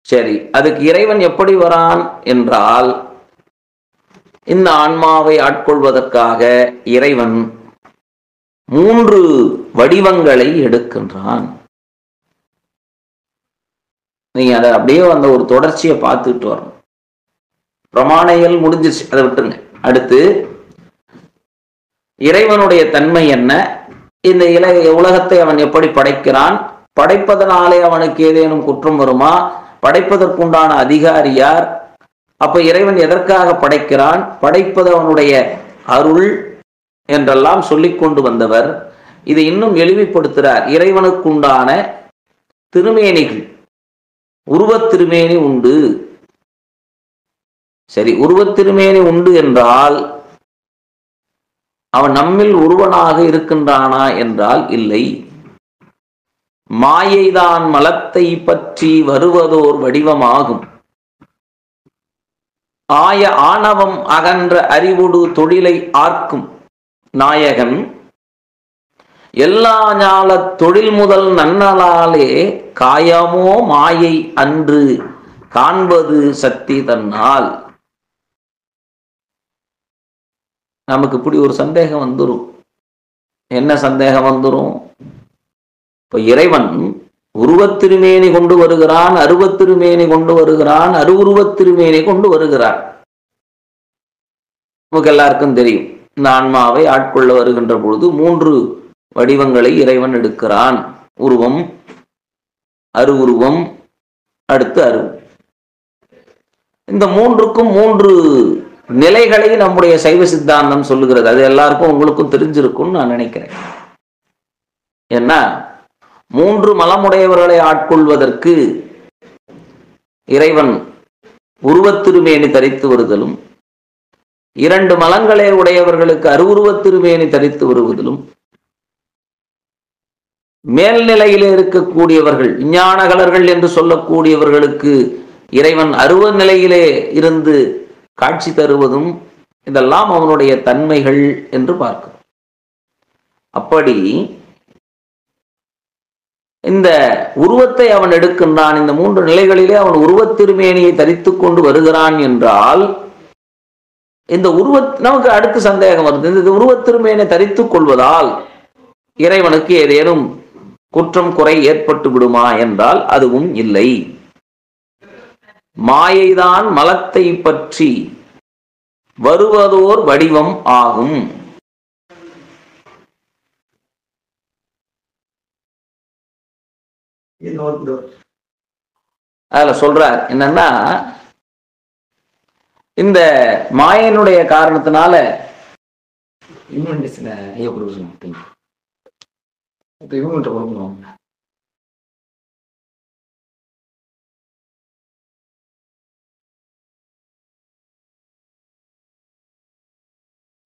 சரி, அதுக்கு இறைவன் எப்படி வரான் என்றால், இந்த ஆன்மாவை ஆட்கொள்வதற்காக இறைவன் 3 வடிவங்களை எடுக்கின்றான். நீங்க அதை அப்படியே அந்த ஒரு தொடர்ச்சியை பார்த்துட்டு வரணும். பிரமாணைகள் முடிஞ்சிச்சு, அதை விட்டுருங்க. அடுத்து இறைவனுடைய தன்மை என்ன, இந்த உலகத்தை அவன் எப்படி படைக்கிறான், படைப்பதனாலே அவனுக்கு ஏதேனும் குற்றம் வருமா, படைப்பதற்குண்டான அதிகாரி யார், அப்ப இறைவன் எதற்காக படைக்கிறான், படைப்பது அவனுடைய அருள் என்றெல்லாம் சொல்லிக் கொண்டு வந்தவர் இதை இன்னும் எளிமைப்படுத்துகிறார். இறைவனுக்குண்டான திருமேனிகள், உருவத் திருமேனி உண்டு. சரி, உருவத் திருமேனி உண்டு என்றால் அவன் நம்மில் ஒருவனாக இருக்கின்றானா என்றால் இல்லை. மாயைதான் மலத்தை பற்றி வருவதோர் வடிவமாகும். ஆய ஆணவம் அகன்ற அறிவுடு தொழிலை ஆர்க்கும் நாயகன் எல்லா ஞால தொழில் முதல் நன்னலாலே காயமோ மாயை அன்று காண்பது சக்தி தன்னால். நமக்கு இப்படி ஒரு சந்தேகம் வந்துரும். என்ன சந்தேகம் வந்துரும்? இப்ப இறைவன் உருவத் திருமேனி கொண்டு வருகிறான், அருவத் திருமேனி கொண்டு வருகிறான், அருவுருவத் திருமேனி கொண்டு வருகிறான். நமக்கு எல்லாருக்கும் தெரியும், இந்த ஆன்மாவை ஆட்கொள்ள வருகின்ற பொழுது 3 வடிவங்களை இறைவன் எடுக்கிறான். உருவம், அருவுருவம், அடுத்து அருவு. இந்த 3க்கும் 3 நிலைகளை நம்முடைய சைவ சித்தாந்தம் சொல்லுகிறது. அது எல்லாருக்கும் உங்களுக்கும் தெரிஞ்சிருக்கும்னு நான் நினைக்கிறேன். என்ன, 3 மலமுடையவர்களை ஆட்கொள்வதற்கு இறைவன் உருவத் திருமேனி தரித்து வருதலும், 2 மலங்களை உடையவர்களுக்கு அருவுருவத் திருமேனி தரித்து வருவதிலும், மேல்நிலையிலே இருக்கக்கூடியவர்கள் விஞ்ஞானகலர்கள் என்று சொல்லக்கூடியவர்களுக்கு இறைவன் அருவ நிலையிலே இருந்து காட்சி தருவதும், இதெல்லாம் அவனுடைய தன்மைகள் என்று பார்க்கிறோம். அப்படி இந்த உருவத்தை அவன் எடுக்கின்றான். இந்த 3 நிலைகளிலே அவன் உருவத் திருமேனியை தரித்து கொண்டு வருகிறான் என்றால், இந்த நமக்கு அடுத்த சந்தேகம் வருது. இந்த உருவத் திருமேனியை தரித்துக் கொள்வதால் இறைவனுக்கு ஏதேனும் குற்றம் குறை ஏற்பட்டு விடுமா என்றால் அதுவும் இல்லை. மாயைதான் மலத்தை பற்றி வருவதோர் வடிவம் ஆகும். அதுல சொல்றார் என்னன்னா, இந்த மாயனுடைய காரணத்தினால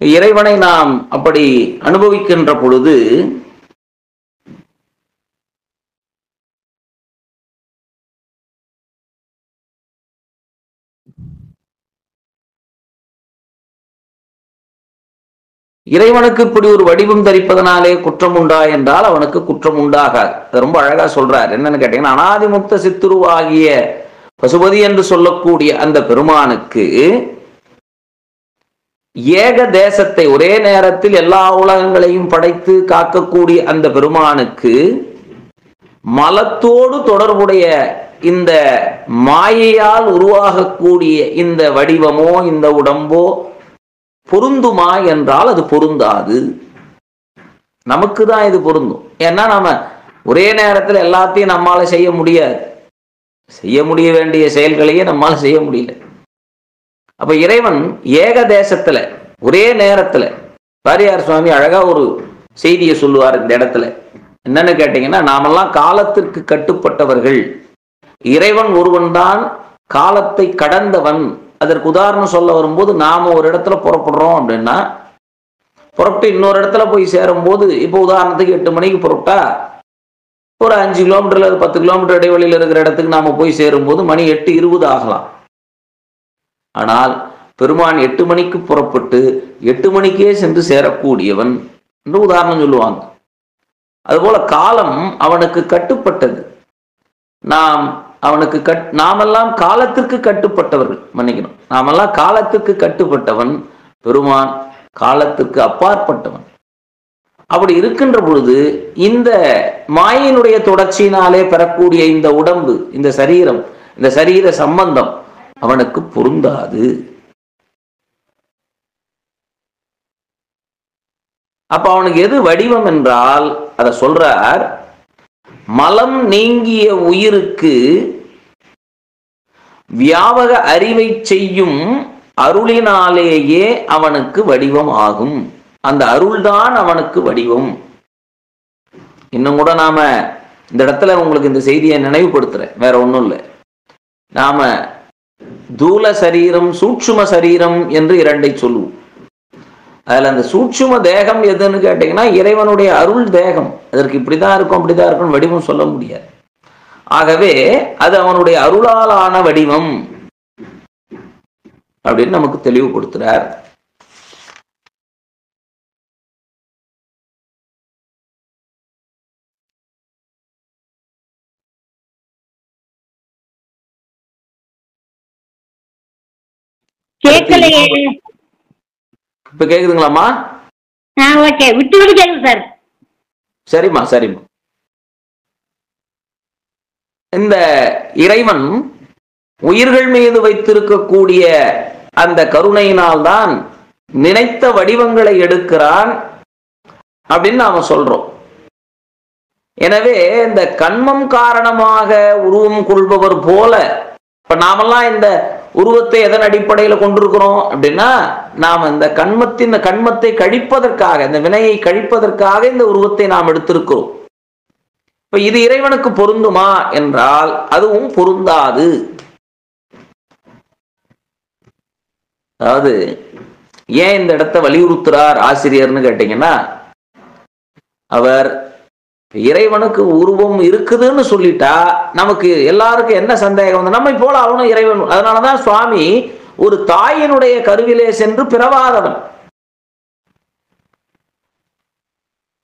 இறைவனை நாம் அப்படி அனுபவிக்கின்ற பொழுது இறைவனுக்கு இப்படி ஒரு வடிவம் தரிப்பதனாலே குற்றம் உண்டா என்றால் அவனுக்கு குற்றம் உண்டாகாது. ரொம்ப அழகா சொல்றார். என்னன்னு கேட்டீங்கன்னா, அனாதிமுக்த சித்துருவாகிய பசுபதி என்று சொல்லக்கூடிய அந்த பெருமானுக்கு ஏக தேசத்தை ஒரே நேரத்தில் எல்லா உலகங்களையும் படைத்து காக்கக்கூடிய அந்த பெருமானுக்கு மலத்தோடு தொடர்புடைய இந்த மாயையால் உருவாகக்கூடிய இந்த வடிவமோ இந்த உடம்போ பொருந்துமா என்றால் அது பொருந்தாது. நமக்கு தான் இது பொருந்தும். ஏன்னா நாம ஒரே நேரத்தில் எல்லாத்தையும் நம்மால செய்ய முடியாது. செய்ய முடிய வேண்டிய செயல்களையே நம்மால செய்ய முடியல. அப்ப இறைவன் ஏக தேசத்துல ஒரே நேரத்துல பாரியார் சுவாமி அழகா ஒரு செய்தியை சொல்லுவார் இந்த இடத்துல. என்னன்னு கேட்டீங்கன்னா, நாமெல்லாம் காலத்திற்கு கட்டுப்பட்டவர்கள், இறைவன் ஒருவன் தான் காலத்தை கடந்தவன். அதற்கு உதாரணம் சொல்ல வரும்போது, நாம ஒரு இடத்துல புறப்படுறோம் அப்படின்னா, புறப்பட்டு இன்னொரு இடத்துல போய் சேரும் போது, இப்போ உதாரணத்துக்கு 8 மணிக்கு புறப்பட்டா ஒரு 5 கிலோமீட்டர்ல 10 கிலோமீட்டர் இடைவெளியில் இருக்கிற இடத்துக்கு நாம போய் சேரும் போது மணி 8:20 ஆகலாம். ஆனால் பெருமான் 8 மணிக்கு புறப்பட்டு 8 மணிக்கே சென்று சேரக்கூடியவன் என்று உதாரணம் சொல்லுவாங்க. அதுபோல காலம் அவனுக்கு கட்டுப்பட்டது. நாமெல்லாம் காலத்திற்கு கட்டுப்பட்டவர்கள். மன்னிக்கணும், நாமெல்லாம் காலத்திற்கு கட்டுப்பட்டவன். பெருமான் காலத்திற்கு அப்பாற்பட்டவன். அப்படி இருக்கின்ற பொழுது இந்த மாயினுடைய தொடர்ச்சியினாலே பெறக்கூடிய இந்த உடம்பு, இந்த சரீரம், இந்த சரீர சம்பந்தம் அவனுக்கு பொருந்தாது. அப்ப அவனுக்கு எது வடிவம் என்றால் அத சொல்றார். மலம் நீங்கிய உயிருக்கு வியாபக அறிவை செய்யும் அருளினாலேயே அவனுக்கு வடிவம் ஆகும். அந்த அருள்தான் அவனுக்கு வடிவம். இன்னும் கூட நாம இந்த இடத்துல உங்களுக்கு இந்த செய்தியை நினைவுபடுத்துறேன், வேற ஒண்ணும் இல்லை. நாம தூல சரீரம், சூட்சும சரீரம் என்று 2 சொல்லுவோம். அதுல அந்த சூட்சும தேகம் எதுன்னு கேட்டீங்கன்னா, இறைவனுடைய அருள் தேகம். அதற்கு இப்படிதான் இருக்கும் அப்படிதான் இருக்கும் வடிவம் சொல்ல முடியாது. ஆகவே அது அவனுடைய அருளாலான வடிவம் அப்படின்னு நமக்கு தெளிவுபடுத்துறார். இப்ப கேக்குதுங்களாமா? விட்டு விட்டு கேக்குது சார். சரிம்மா சரிம்மா. இந்த இறைவன் உயிர்கள் மீது வைத்திருக்கக்கூடிய அந்த கருணையினால்தான் நினைத்த வடிவங்களை எடுக்கிறான் அப்படின்னு நாம சொல்றோம். எனவே இந்த கண்மம் காரணமாக உருவம் கொள்பவர் போல, இப்ப நாமெல்லாம் இந்த உருவத்தை எதன் அடிப்படையில் கொண்டிருக்கிறோம் அப்படின்னா, நாம் இந்த கண்மத்தை கழிப்பதற்காக, இந்த வினையை கழிப்பதற்காக இந்த உருவத்தை நாம் எடுத்திருக்கிறோம். இப்ப இது இறைவனுக்கு பொருந்துமா என்றால் அதுவும் பொருந்தாது. அதாவது ஏன் இந்த இடத்தை வலியுறுத்துறார் ஆசிரியர்னு கேட்டீங்கன்னா, அவர் இறைவனுக்கு உருவம் இருக்குதுன்னு சொல்லிட்டா நமக்கு எல்லாருக்கும் என்ன சந்தேகம் வந்து, நம்மை போல அவனும் இறைவன். அதனாலதான் சுவாமி ஒரு தாயினுடைய கருவிலே சென்று பிறவாதவன்.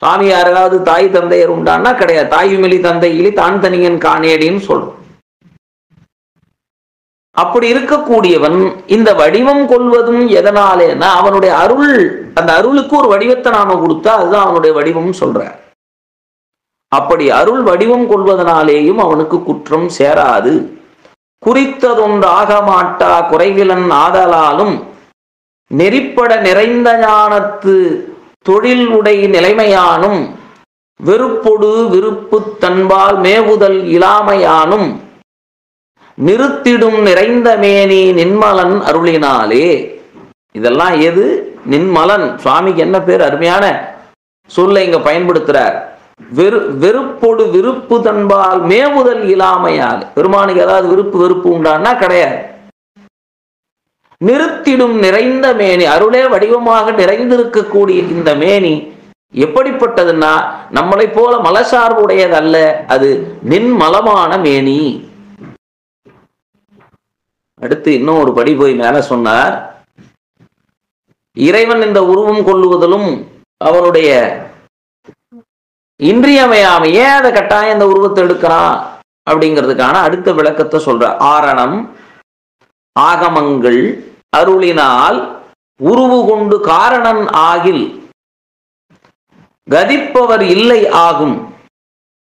சுவாமி யாராவது தாய் தந்தையர் உண்டான்னா கிடையாது. தாயுமிலி தந்தையிலி தான் தனியன் காணேடின்னு சொல்றோம். அப்படி இருக்கக்கூடியவன் இந்த வடிவம் கொள்வதும் எதனாலேன்னா அவனுடைய அருள். அந்த அருளுக்கு ஒரு வடிவத்தை நாம கொடுத்தா அதுதான் அவனுடைய வடிவம் சொல்ற. அப்படி அருள் வடிவம் கொள்வதனாலேயும் அவனுக்கு குற்றம் சேராது. குறித்ததொன்றாக மாட்டா குறைவிலன் ஆதலாலும் நெறிப்பட நிறைந்த ஞானத்து தொழில் உடை நிலைமையானும் வெறுப்பொடு விருப்பு தன்பால் மேவுதல் இலாமையானும் நிறுத்திடும் நிறைந்த மேனி நின்மலன் அருளினாலே. இதெல்லாம் எது? நின்மலன். சுவாமிக்கு என்ன பேர்? அருமையான சொல்ல இங்க பயன்படுத்துறார். வெறுப்பொடு விருப்பு தன்பால் மேவுதல் இலாமையால். பெருமானுக்கு ஏதாவது விருப்பு வெறுப்பு உண்டான்னா கிடையாது. நிறுத்திடும் நிறைந்த மேனி, அருளே வடிவமாக நிறைந்திருக்கக்கூடிய இந்த மேனி எப்படிப்பட்டதுன்னா நம்மளை போல மலசார்பு உடையதல்ல, அது நின்மலமான மேனி. அடுத்து இன்னும் ஒரு படி போய் மேல சொன்னார். இறைவன் இந்த உருவம் கொள்ளுவதிலும் அவருடைய இன்றியமையாம ஏன் அதை கட்டாயம் இந்த உருவத்தை எடுக்கிறான் அப்படிங்கிறதுக்கான அடுத்த விளக்கத்தை சொல்ற. ஆரணம் ஆகமங்கள் அருளினால் உருவு கொண்டு காரணன் ஆகில் கதிப்பவர் இல்லை ஆகும்.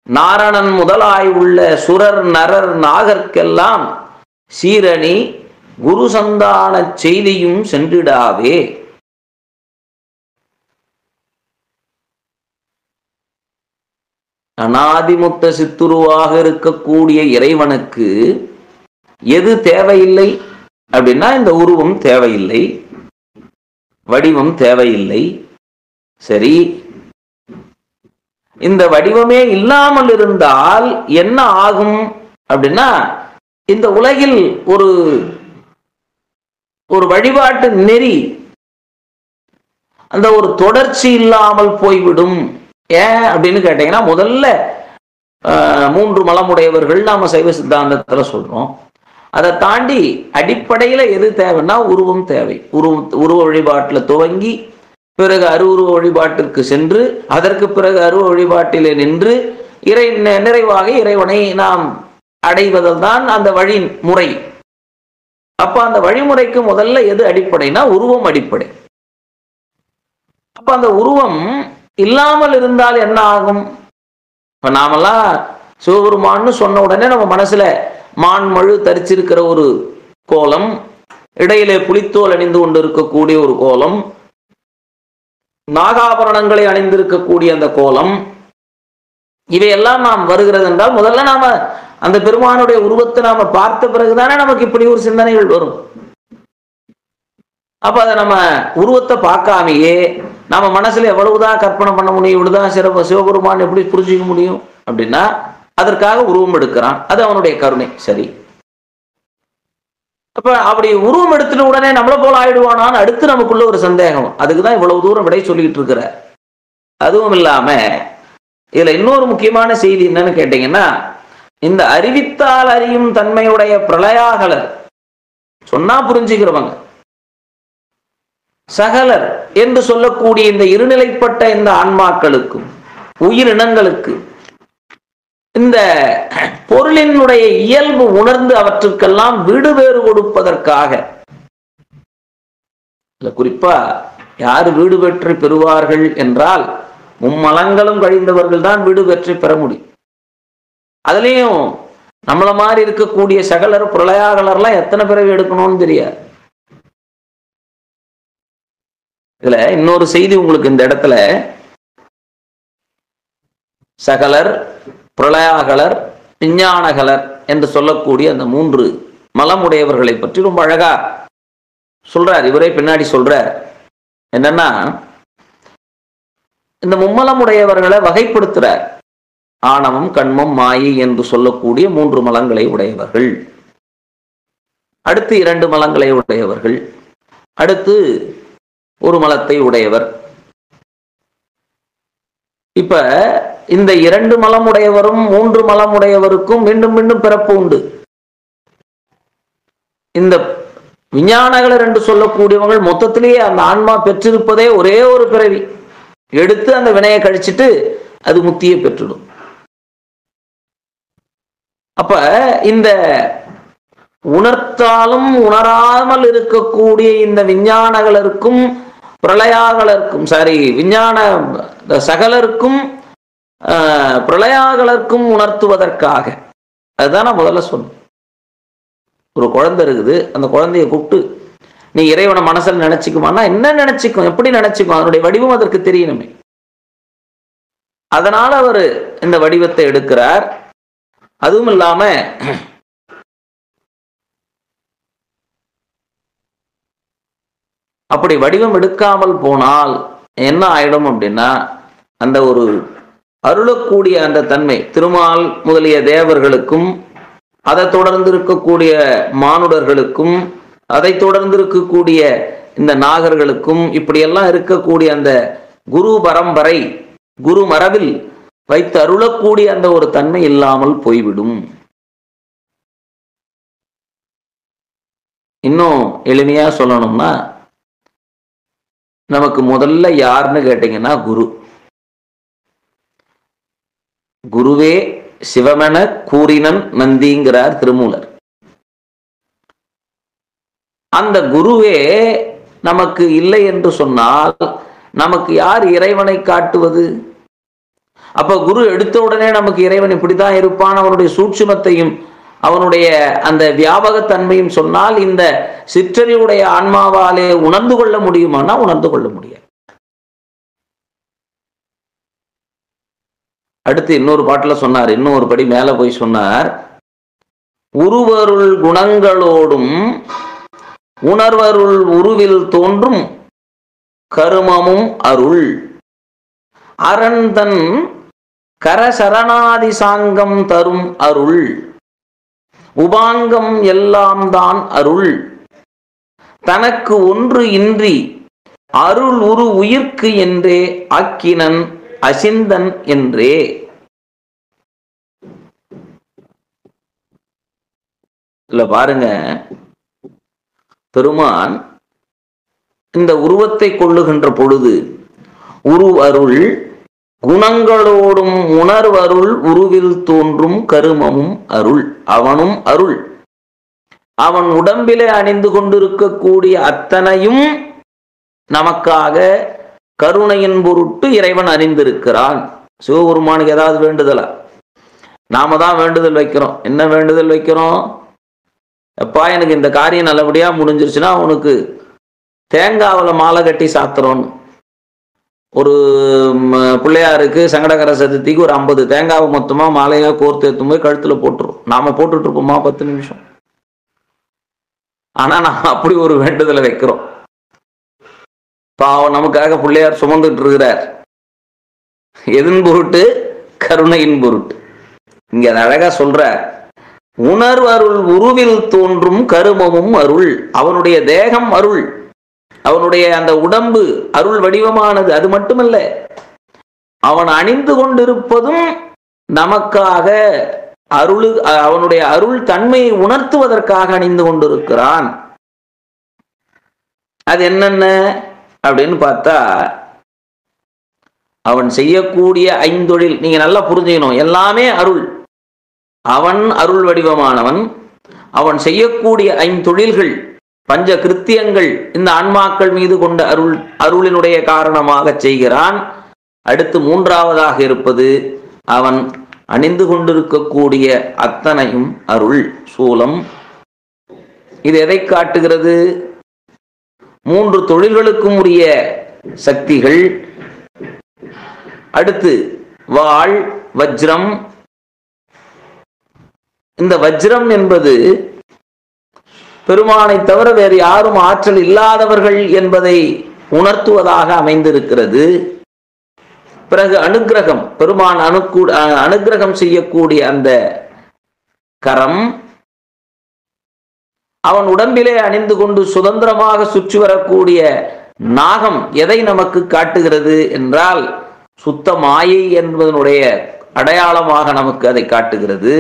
நாரணன் முதலாய் உள்ள சுரர் நரர் நாகர்க்கெல்லாம் சீரணி குரு சந்தான செய்தியும் சென்றிடாவே. அனாதிமுத்த சித்துருவாக இருக்கக்கூடிய இறைவனுக்கு எது தேவையில்லை அப்படின்னா இந்த உருவம் தேவையில்லை, வடிவம் தேவையில்லை. சரி, இந்த வடிவமே இல்லாமல் இருந்தால் என்ன ஆகும் அப்படின்னா இந்த உலகில் ஒரு ஒரு வழிபாட்டு நெறி, அந்த ஒரு தொடர்ச்சி இல்லாமல் போய்விடும். ஏன் அப்படின்னு கேட்டீங்கன்னா, முதல்ல 3 மலமுடையவர்கள் நாம சைவ சித்தாந்தத்துல சொல்றோம். அதை தாண்டி அடிப்படையில எது தேவைன்னா உருவம் தேவை. உருவ வழிபாட்டுல துவங்கி பிறகு அருவுருவ வழிபாட்டிற்கு சென்று அதற்கு பிறகு அருவ வழிபாட்டிலே நின்று நிறைவாக இறைவனை நாம் அடைவதில் தான் அந்த வழிமுறை. அப்ப அந்த வழிமுறைக்கு முதல்ல எது அடிப்படைனா உருவம் அடிப்படை. அப்ப அந்த உருவம் இல்லாமல் இருந்தால் என்ன ஆகும்? இப்ப நாமெல்லாம் சிவபெருமான்னு சொன்ன உடனே நம்ம மனசுல மான் மழு தரிச்சிருக்கிற ஒரு கோலம், இடையிலே புலித்தோல் அணிந்து கொண்டு இருக்கக்கூடிய ஒரு கோலம், நாகாபரணங்களை அணிந்திருக்கக்கூடிய அந்த கோலம், இவையெல்லாம் நாம் வருகிறது என்றால் முதல்ல நாம அந்த பெருமானுடைய உருவத்தை நாம பார்த்த பிறகுதானே நமக்கு இப்படி ஒரு சிந்தனைகள் வரும். அப்ப அதை நம்ம உருவத்தை பார்க்காமையே நம்ம மனசுல எவ்வளவுதான் கற்பனை பண்ண முடியும், இவ்வளவுதான் சிவபெருமான் எப்படி புரிஞ்சுக்க முடியும் அப்படின்னா அதற்காக உருவம் எடுக்கிறான். அது அவனுடைய கருணை. சரி, அப்ப அப்படி உருவம் எடுத்துட்டு உடனே நம்மள போல ஆயிடுவானான்னு அடுத்து நமக்குள்ள ஒரு சந்தேகம். அதுக்குதான் இவ்வளவு தூரம் விடை சொல்லிட்டு இருக்கிற. அதுவும் இல்லாம இதுல இன்னொரு முக்கியமான செய்தி என்னன்னு கேட்டீங்கன்னா, இந்த அறிவித்தால் அறியும் தன்மையுடைய பிரளயாகலர் சொன்னா புரிஞ்சுக்கிறவங்க, சகலர் என்று சொல்லக்கூடிய இந்த இருநிலைப்பட்ட இந்த ஆன்மாக்களுக்கும் உயிரினங்களுக்கு இந்த பொருளினுடைய இயல்பு உணர்ந்து அவற்றுக்கெல்லாம் வீடு வேறு கொடுப்பதற்காக, குறிப்பா யாரு வீடு பெற்று பெறுவார்கள் என்றால் மும்மலங்களும் கழிந்தவர்கள் தான் வீடு பெற்று பெற முடியும். அதுலயும் நம்மள மாதிரி இருக்கக்கூடிய சகலர் பிரளயாகலர்லாம் எத்தனை பிறவி எடுக்கணும்னு தெரியாது. இதுல இன்னொரு செய்தி உங்களுக்கு இந்த இடத்துல, சகலர், பிரளயாகலர், விஞ்ஞானகலர் என்று சொல்லக்கூடிய அந்த 3 மலமுடையவர்களை பற்றி ரொம்ப அழகா சொல்றார். இவரே பின்னாடி சொல்றார் என்னன்னா, இந்த மும்மலமுடையவர்களை வகைப்படுத்துறார். ஆணவம், கண்மம், மாயை என்று சொல்லக்கூடிய 3 மலங்களை உடையவர்கள், அடுத்து 2 மலங்களை உடையவர்கள், அடுத்து ஒரு மலத்தை உடையவர். இப்ப இந்த 2 மலமுடையவரும் 3 மலமுடையவருக்கும் மீண்டும் மீண்டும் பிறப்பு உண்டு. இந்த விஞ்ஞானகலர் என்று சொல்லக்கூடியவர்கள் மொத்தத்திலேயே அந்த ஆன்மா பெற்றிருப்பதே ஒரே ஒரு பிறவி எடுத்து அந்த வினையை கழிச்சிட்டு அது முத்தியை பெற்றுடும். அப்ப இந்த உணர்த்தாலும் உணராமல் இருக்கக்கூடிய இந்த விஞ்ஞானகலருக்கும் பிரளயாகலருக்கும் விஞ்ஞான சகலருக்கும் பிரளயாகலருக்கும் உணர்த்துவதற்காக, அதுதான் நான் முதல்ல சொன்னேன். ஒரு குழந்தை இருக்குது, அந்த குழந்தைய கூப்பிட்டு நீ இறைவனை மனசில் நினைச்சுக்குமானா என்ன நினைச்சுக்கும், எப்படி நினைச்சுக்கும், அதனுடைய வடிவம் அதற்கு தெரியணுமே. அதனால அவர் இந்த வடிவத்தை எடுக்கிறார். அதுவும் இல்லாம அப்படி வடிவம் எடுக்காமல் போனால் என்ன ஆயிடும் அப்படின்னா, அந்த ஒரு அருளக்கூடிய அந்த தன்மை திருமால் முதலிய தேவர்களுக்கும், அதை தொடர்ந்து இருக்கக்கூடிய மானுடர்களுக்கும், அதை தொடர்ந்து இருக்கக்கூடிய இந்த நாகர்களுக்கும், இப்படியெல்லாம் இருக்கக்கூடிய அந்த குரு பரம்பரை, குரு மரபில் வைத்து அருளக்கூடிய அந்த ஒரு தன்மை இல்லாமல் போய்விடும். இன்னும் எளிமையா சொல்லணும்னா, நமக்கு முதல்ல யாருன்னு கேட்டீங்கன்னா குரு. குருவே சிவமென கூறினன் நந்திங்கிறார் திருமூலர். அந்த குருவே நமக்கு இல்லை என்று சொன்னால் நமக்கு யார் இறைவனை காட்டுவது? அப்ப குரு எடுத்த உடனே நமக்கு இறைவன் இப்படித்தான் இருப்பான், அவனுடைய சூட்சுமத்தையும் அவனுடைய அந்த வியாபகத்தன்மையும் சொன்னால் இந்த சிற்றறிவுடைய ஆன்மாவாலே உணர்ந்து கொள்ள முடியுமானா உணர்ந்து கொள்ள முடியாது. அடுத்து இன்னொரு பாட்டுல சொன்னார், இன்னொரு படி மேல போய் சொன்னார், உருவருள் குணங்களோடும் உணர்வருள் உருவில் தோன்றும் கருமமும் அருள் அரண்தன் கரசரணாதி சாங்கம் தரும் அருள் உபாங்கம் எல்லாம் தான் அருள் தனக்கு ஒன்று இன்றி அருள் உரு உயிர்க்கு என்றே ஆக்கினன் அசிந்தன் என்றே. இல்ல பாருங்க, பெருமான் இந்த உருவத்தை கொள்ளுகின்ற பொழுது உரு அருள் குணங்களோடும் உணர்வருள் உருவில் தோன்றும் கருமமும் அருள், அவனும் அருள். அவன் உடம்பிலே அணிந்து கொண்டிருக்கக்கூடிய அத்தனையும் நமக்காக கருணையின் பொருட்டு இறைவன் அறிந்திருக்கிறான். சிவபெருமானுக்கு ஏதாவது வேண்டுதலா? நாம தான் வேண்டுதல் வைக்கிறோம். என்ன வேண்டுதல் வைக்கிறோம்? எப்பா எனக்கு இந்த காரியம் நல்லபடியா முடிஞ்சிருச்சுன்னா உனக்கு தேங்காவில் மாலை கட்டி சாத்துறோன்னு. ஒரு பிள்ளையாருக்கு சங்கடகர சதுர்த்திக்கு ஒரு 50 தேங்காவை மொத்தமா மாலையா கோர்த்து எடுத்து போய் கழுத்துல போட்டுரும். நாம போட்டுட்டு இருப்போமா 10 நிமிஷம்? ஆனா நாம அப்படி ஒரு வேண்டுதலை வைக்கிறோம். பாவம் நமக்காக பிள்ளையார் சுமந்துட்டு இருக்கிறார். எதன் பொருட்டு? கருணையின் பொருட்டு. இங்க அழகா சொல்ற, உணர்வு அருள் உருவில் தோன்றும் கருமமும் அருள். அவனுடைய தேகம் அருள், அவனுடைய அந்த உடம்பு அருள் வடிவமானது. அது மட்டுமல்ல, அவன் அணிந்து கொண்டிருப்பதும் நமக்காக அருள், அவனுடைய அருள் தன்மையை உணர்த்துவதற்காக அணிந்து கொண்டிருக்கிறான். அது என்னென்ன அப்படின்னு பார்த்தா, அவன் செய்யக்கூடிய ஐந்தொழில் நீங்க நல்லா புரிஞ்சுக்கணும். எல்லாமே அருள். அவன் அருள் வடிவமானவன். அவன் செய்யக்கூடிய 5 தொழில்கள், பஞ்ச கிருத்தியங்கள் இந்த ஆன்மாக்கள் மீது கொண்ட அருளினுடைய காரணமாக செய்கிறான். அடுத்து 3ஆவதாக இருப்பது, அவன் அணிந்து கொண்டிருக்கக்கூடிய அத்தனையும் அருள். சூலம். இது எதை காட்டுகிறது? 3 தொழில்களுக்கும் உரிய சக்திகள். அடுத்து வாள், வஜ்ரம். இந்த வஜ்ரம் என்பது பெருமானை தவிர வேறு யாரும் ஆற்றல் இல்லாதவர்கள் என்பதை உணர்த்துவதாக அமைந்திருக்கிறது. பிறகு அனுக்கிரகம், பெருமான் அனுக்கிரகம் செய்யக்கூடிய அந்த கரம். அவன் உடம்பிலே அணிந்து கொண்டு சுதந்திரமாக சுற்றி வரக்கூடிய நாகம் எதை நமக்கு காட்டுகிறது என்றால், சுத்த மாயை என்பதனுடைய அடையாளமாக நமக்கு அதை காட்டுகிறது.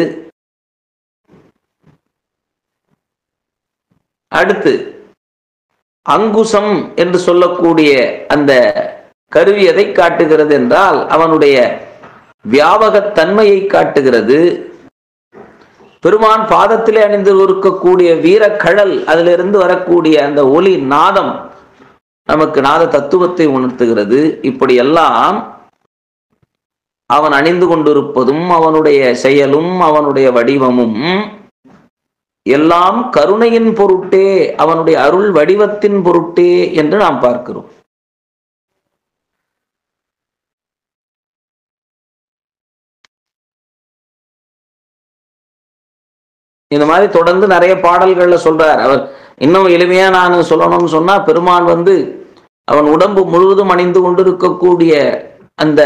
அடுத்து அங்குசம் என்று சொல்லக்கூடிய அந்த கருவி எதை காட்டுகிறது என்றால், அவனுடைய வியாபகத்தன்மையை காட்டுகிறது. பெருமான் பாதத்திலே அணிந்து இருக்கக்கூடிய வீரக்கழல், அதிலிருந்து வரக்கூடிய அந்த ஒலி நாதம் நமக்கு நாத தத்துவத்தை உணர்த்துகிறது. இப்படியெல்லாம் அவன் அணிந்து கொண்டிருப்பதும் அவனுடைய செயலும் அவனுடைய வடிவமும் எல்லாம் கருணையின் பொருட்டே, அவனுடைய அருள் வடிவத்தின் பொருட்டே என்று நாம் பார்க்கிறோம். இந்த மாதிரி தொடர்ந்து நிறைய பாடல்கள்ல சொல்றார் அவர். இன்னும் எளிமையா நான் சொல்லணும்னு சொன்னா, பெருமான் அவன் உடம்பு முழுவதும் அணிந்து கொண்டிருக்கக்கூடிய அந்த,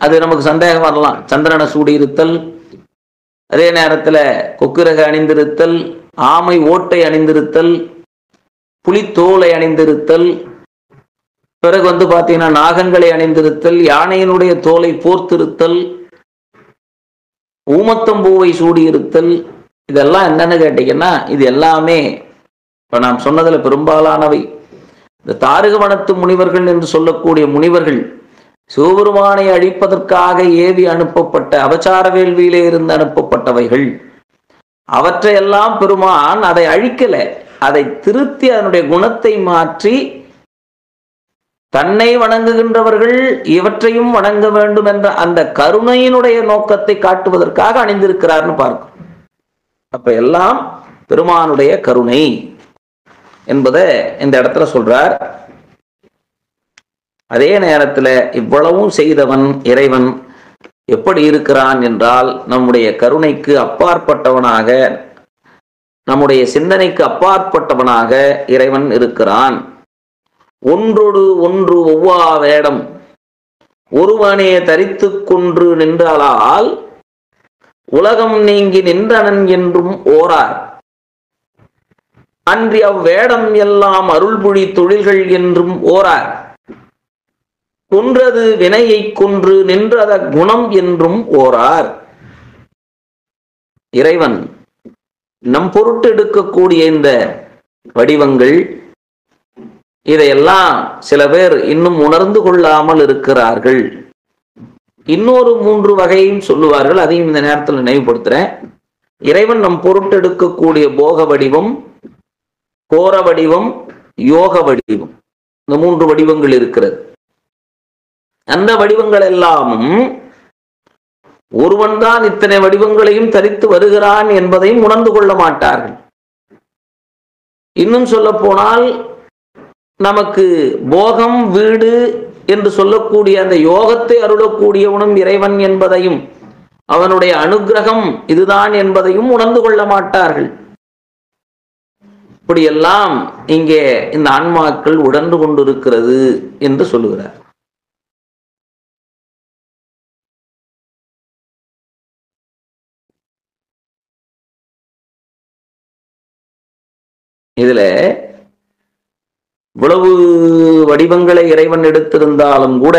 அது நமக்கு சந்தேகம் வரலாம், சந்திரனை சூடியிருத்தல், அதே நேரத்துல கொக்குரக அணிந்திருத்தல், ஆமை ஓட்டை அணிந்திருத்தல், புலித்தோலை அணிந்திருத்தல், பிறகு பாத்தீங்கன்னா நாகங்களை அணிந்திருத்தல், யானையினுடைய தோலை போர்த்திருத்தல், ஊமத்தம்பூவை சூடியிருத்தல். இதெல்லாம் என்னன்னு கேட்டீங்கன்னா, இது எல்லாமே இப்ப நாம் சொன்னதுல பெரும்பாலானவை இந்த தாரகவனத்து முனிவர்கள் என்று சொல்லக்கூடிய முனிவர்கள் சிவபெருமானை அழிப்பதற்காக ஏவி அனுப்பப்பட்ட அபச்சார வேள்வியிலே இருந்து அனுப்பப்பட்டவைகள். அவற்றையெல்லாம் பெருமான் அதை அழிக்கல, அதை திருத்தி அதனுடைய குணத்தை மாற்றி தன்னை வணங்குகின்றவர்கள் இவற்றையும் வணங்க வேண்டும் என்ற அந்த கருணையினுடைய நோக்கத்தை காட்டுவதற்காக அணிந்திருக்கிறார்னு பார்க்கும். அப்ப எல்லாம் பெருமானுடைய கருணை என்பதை இந்த இடத்துல சொல்றார். அதே நேரத்துல இவ்வளவும் செய்தவன் இறைவன் எப்படி இருக்கிறான் என்றால் நம்முடைய கருணைக்கு அப்பாற்பட்டவனாக, நம்முடைய சிந்தனைக்கு அப்பாற்பட்டவனாக இறைவன் இருக்கிறான். ஒன்றொடு ஒன்று ஒவ்வா வேடம் ஒருவனே தரித்து கொன்று நின்றால் உலகம் நீங்கி நின்றனன் என்றும் ஓரார். அன்றி அவ்வேடம் எல்லாம் அருள்புழி தொழில்கள் என்றும் ஓரார். கொன்றது வினையை கொன்று நின்றத குணம் என்றும் ஓரார். இறைவன் நம் பொருட்டு எடுக்கக்கூடிய இந்த வடிவங்கள், இதையெல்லாம் சில பேர் இன்னும் உணர்ந்து கொள்ளாமல் இருக்கிறார்கள். இன்னொரு 3 வகையும் சொல்லுவார்கள், அதையும் இந்த நேரத்தில் நினைவுபடுத்துறேன். இறைவன் நம் பொருட்டு எடுக்கக்கூடிய போக வடிவம், கோர வடிவம், யோக வடிவம், இந்த 3 வடிவங்கள் இருக்கிறது. அந்த வடிவங்கள் எல்லாமும் ஒருவன் தான் இத்தனை வடிவங்களையும் தரித்து வருகிறான் என்பதையும் உணர்ந்து கொள்ள மாட்டார்கள். இன்னும் சொல்ல போனால் நமக்கு போகம் வீடு என்று சொல்லக்கூடிய அந்த யோகத்தை அருளக்கூடியவனும் இறைவன் என்பதையும் அவனுடைய அனுக்கிரகம் இதுதான் என்பதையும் உணர்ந்து கொள்ள மாட்டார்கள். இப்படியெல்லாம் இங்கே இந்த ஆன்மாக்கள் உணர்ந்து கொண்டிருக்கிறது என்று சொல்லுகிறார். இதுல இவ்வளவு வடிவங்களை இறைவன் எடுத்திருந்தாலும் கூட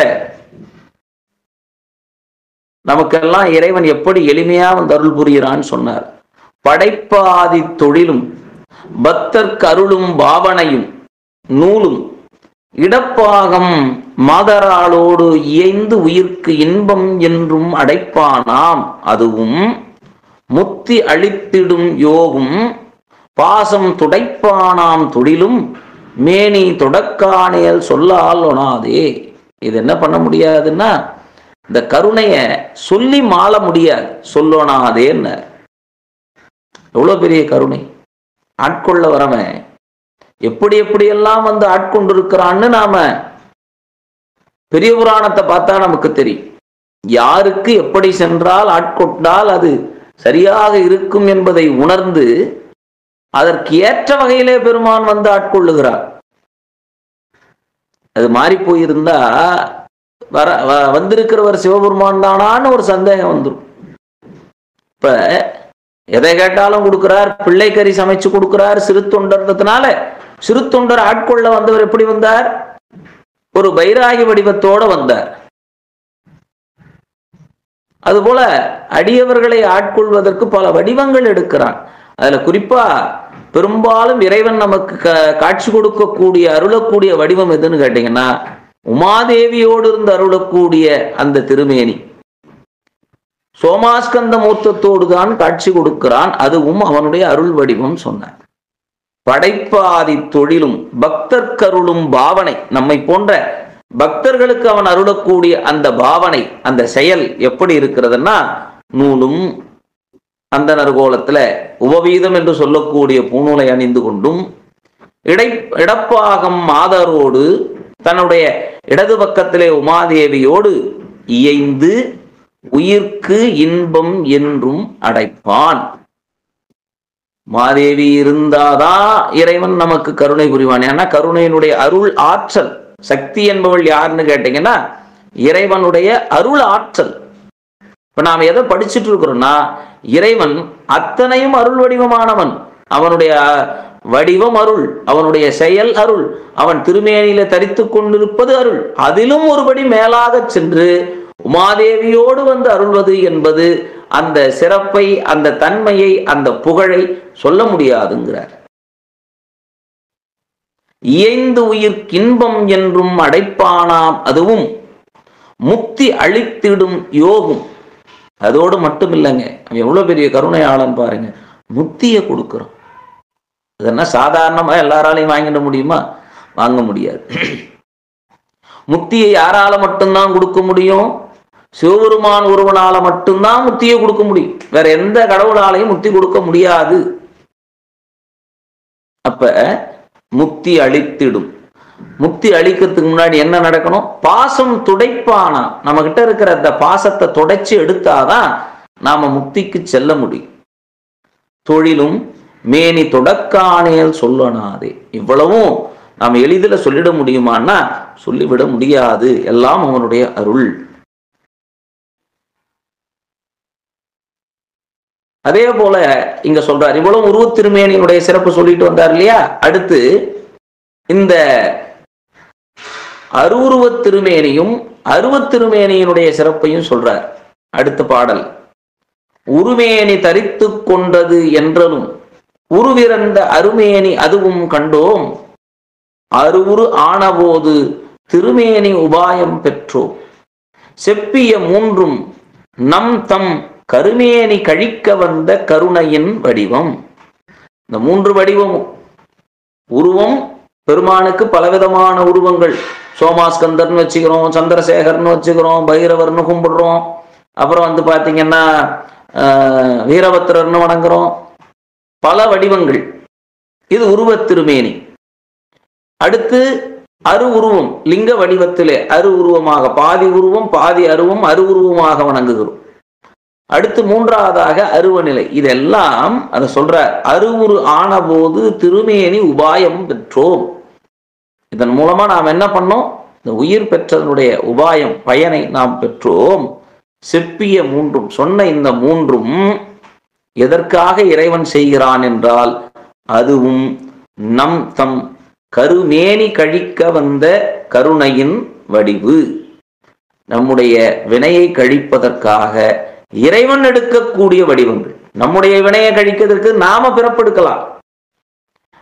நமக்கெல்லாம் இறைவன் எப்படி எளிமையா வந்து அருள் புரிகிறான்னு சொன்னார். படைப்பாதி தொழிலும் பக்தர்க்கு அருளும் பாவனையும் நூலும் இடப்பாகம் மாதராளோடு இயைந்து உயிர்க்கு இன்பம் என்றும் அடைப்பானாம். அதுவும் முத்தி அளித்திடும் யோகும் பாசம் துடைப்பானாம் தொழிலும் மேனி தொடக்கானேல் சொல்லால் ஒணாதே. இது என்ன பண்ண முடியாதுன்னா, இந்த கருணைய சொல்லி மாள முடியாது, சொல்லோனாதேன்னு. எவ்வளவு பெரிய கருணை! ஆட்கொள்ள வரவன் எப்படி எப்படியெல்லாம் வந்து ஆட்கொண்டிருக்கிறான்னு நாம பெரிய புராணத்தை பார்த்தா நமக்கு தெரியும். யாருக்கு எப்படி சென்றால் ஆட்கொண்டால் அது சரியாக இருக்கும் என்பதை உணர்ந்து அதற்கு ஏற்ற வகையிலே பெருமான் வந்து ஆட்கொள்ளுகிறார். அது மாறி போயிருந்தா வந்திருக்கிறவர் சிவபெருமான் தானான்னு ஒரு சந்தேகம் வந்துடும். இப்ப எதை கேட்டாலும் கொடுக்கிறார், பிள்ளை கறி சமைச்சு கொடுக்கிறார் சிறு தொண்டர்ன்றதுனால சிறு தொண்டர் ஆட்கொள்ள வந்தவர் எப்படி வந்தார்? ஒரு பைராகி வடிவத்தோட வந்தார். அதுபோல அடியவர்களை ஆட்கொள்வதற்கு பல வடிவங்கள் எடுக்கிறான். அதுல குறிப்பா பெரும்பாலும் இறைவன் நமக்கு காட்சி கொடுக்கக்கூடிய அருளக்கூடிய வடிவம் எதுன்னு கேட்டீங்கன்னா, உமாதேவியோடு இருந்து அருளக்கூடிய அந்த திருமேனி சோமாஸ்கந்த மூர்த்தத்தோடு தான் காட்சி கொடுக்கிறான். அதுவும் அவனுடைய அருள் வடிவம் சொன்னார். படைப்பாதி தொழிலும் பக்தர்க்கருளும் பாவனை, நம்மை போன்ற பக்தர்களுக்கு அவன் அருளக்கூடிய அந்த பாவனை, அந்த செயல் எப்படி இருக்கிறதுன்னா, நூலும் அந்த நற்கோலத்துல உபவீதம் என்று சொல்லக்கூடிய பூநூலை அணிந்து கொண்டும் இடப்பாகம் மாதரோடு தன்னுடைய இடது பக்கத்திலே உமாதேவியோடு இயைந்து உயிர்க்கு இன்பம் என்றும் அடைப்பான். மாதேவி இருந்தாதான் இறைவன் நமக்கு கருணை புரிவான். ஏன்னா கருணையினுடைய அருள் ஆற்றல், சக்தி என்பவள் யாருன்னு கேட்டீங்கன்னா இறைவனுடைய அருள் ஆற்றல். இப்ப நாம எதை படிச்சுட்டு இருக்கிறோம்னா, இறைவன் அத்தனையும் அருள் வடிவமானவன். அவனுடைய வடிவம் அருள், அவனுடைய செயல் அருள், அவன் திருமேனியில தரித்து கொண்டிருப்பது அருள். அதிலும் ஒருபடி மேலாக சென்று உமாதேவியோடு வந்து அருள்வது என்பது அந்த சிறப்பை, அந்த தன்மையை, அந்த புகழை சொல்ல முடியாதுங்கிறார். இயைந்து உயிர்க்கு இன்பம் என்றும் அடைப்பானாம். அதுவும் முக்தி அளித்திடும் யோகும். அதோடு மட்டும் இல்லைங்க, எவ்வளவு பெரிய கருணையாளன் பாருங்க. முக்தியை கொடுக்கிறோம். அதெல்லாம் சாதாரணமா எல்லாராலையும் வாங்கிட முடியுமா? வாங்க முடியாது. முக்தியை யாரால மட்டும்தான் கொடுக்க முடியும்? சிவபெருமான் ஒருவனால மட்டும்தான் முக்தியை கொடுக்க முடியும். வேற எந்த கடவுளாலையும் முக்தி கொடுக்க முடியாது. அப்ப முக்தி அளித்திடும், முக்தி அளிக்கிறதுக்கு முன்னாடி என்ன நடக்கணும்? பாசம் துடைப்பானா, நம்ம கிட்ட இருக்கிற அந்த பாசத்தை துடைச்சு எடுத்தாதான் நாம முக்திக்கு செல்ல முடியும். தொழிலும் மேனி தொடக்கானேல் சொல்லனாதே. இவ்வளவும் நாம் எளிதில் சொல்லிட முடியுமான்னா சொல்லிவிட முடியாது. எல்லாம் அவனுடைய அருள். அதே போல இங்க சொல்றார். இவ்வளவு உருவத் திருமேனியினுடைய சிறப்பு சொல்லிட்டு வந்தார் இல்லையா? அடுத்து இந்த அருவுருவத் திருமேனியும் அருவத் திருமேனியினுடைய சிறப்பையும் சொல்றார். அடுத்த பாடல். உருமேனி தரித்து கொண்டது என்றலும் உருவிறந்த அருமேனி அதுவும் கண்டோம், அருவுரு ஆனபோது திருமேனி உபாயம் பெற்றோம், செப்பிய மூன்றும் நம் தம் கருமேனி கழிக்க வந்த கருணையின் வடிவம். இந்த மூன்று வடிவம், உருவம் பெருமானுக்கு பலவிதமான உருவங்கள். சோமாஸ்கந்தர்னு வச்சுக்கிறோம், சந்திரசேகர்னு வச்சுக்கிறோம், பைரவர்னு கும்பிடுறோம், அப்புறம் பாத்தீங்கன்னா வீரபத்திரர்னு வணங்குறோம். பல வடிவங்கள். இது உருவத் திருமேனி. அடுத்து அரு உருவம், லிங்க வடிவத்திலே அரு உருவமாக, பாதி உருவம் பாதி அருவம், அரு உருவமாக வணங்குகிறோம். அடுத்து மூன்றாவதாக அருவநிலை. இதெல்லாம் அதை சொல்ற. அருவுரு ஆன போது திருமேனி உபாயம் பெற்றோம். இதன் மூலமா நாம் என்ன பண்ணோம்? இந்த உயிர் பெற்றதனுடைய உபாயம், பயனை நாம் பெற்றோம். செப்பிய மூன்றும், சொன்ன இந்த மூன்றும் எதற்காக இறைவன் செய்கிறான் என்றால், அதுவும் நம் தம் கருமேனி கழிக்க வந்த கருணையின் வடிவு. நம்முடைய வினையை கழிப்பதற்காக இறைவன் எடுக்கக்கூடிய வடிவங்கள். நம்முடைய வினையை கழிக்கிறதுக்கு நாம பிறப்பெடுக்கலாம்.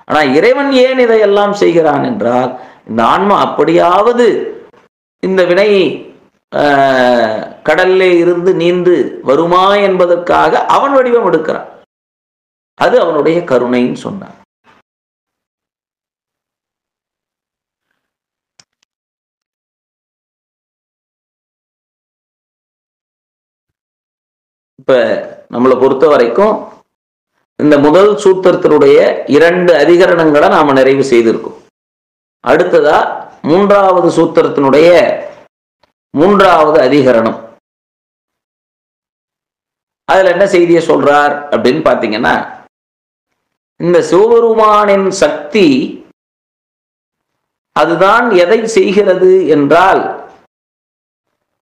ஆனா இறைவன் ஏன் இதையெல்லாம் செய்கிறான் என்றால், இந்த ஆன்மா அப்படியாவது இந்த வினை கடல்லே இருந்து நீந்து வருமா என்பதற்காக அவன் வடிவம் எடுக்கிறான். அது அவனுடைய கருணைன்னு சொன்னான். இப்ப நம்மளை பொறுத்த வரைக்கும் இந்த முதல் சூத்திரத்தினுடைய 2 அதிகரணங்களை நாம நிறைவு செய்திருக்கோம். அடுத்ததா 3வது சூத்திரத்தினுடைய 3வது அதிகரணம். அதுல என்ன செய்தியை சொல்றார் அப்படின்னு பாத்தீங்கன்னா, இந்த சிவபெருமானின் சக்தி அதுதான் எதை செய்கிறது என்றால்,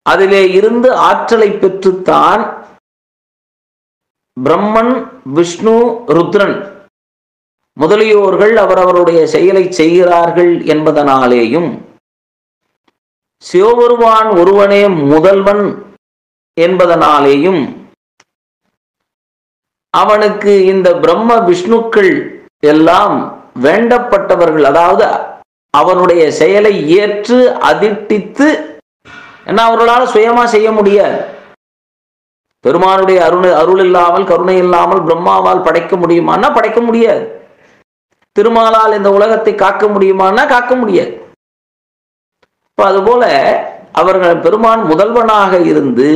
அதிலே இருந்து ஆற்றலை பெற்றுத்தான் பிரம்மன், விஷ்ணு, ருத்ரன் முதலியோர்கள் அவரவருடைய செயலை செய்கிறார்கள் என்பதனாலேயும், சிவபெருமான் ஒருவனே முதல்வன் என்பதனாலேயும், அவனுக்கு இந்த பிரம்ம விஷ்ணுக்கள் எல்லாம் வேண்டப்பட்டவர்கள். அதாவது அவனுடைய செயலை ஏற்று அதிட்டித்து, என்ன அவர்களால் சுயமா செய்ய முடியாது. பெருமானுடைய அருள் இல்லாமல், கருணை இல்லாமல் பிரம்மாவால் படைக்க முடியுமான்னா படைக்க முடியாது. திருமாலால் இந்த உலகத்தை காக்க முடியுமான்னா காக்க முடியாது. அதுபோல அவர்கள் பெருமான் முதல்வனாக இருந்து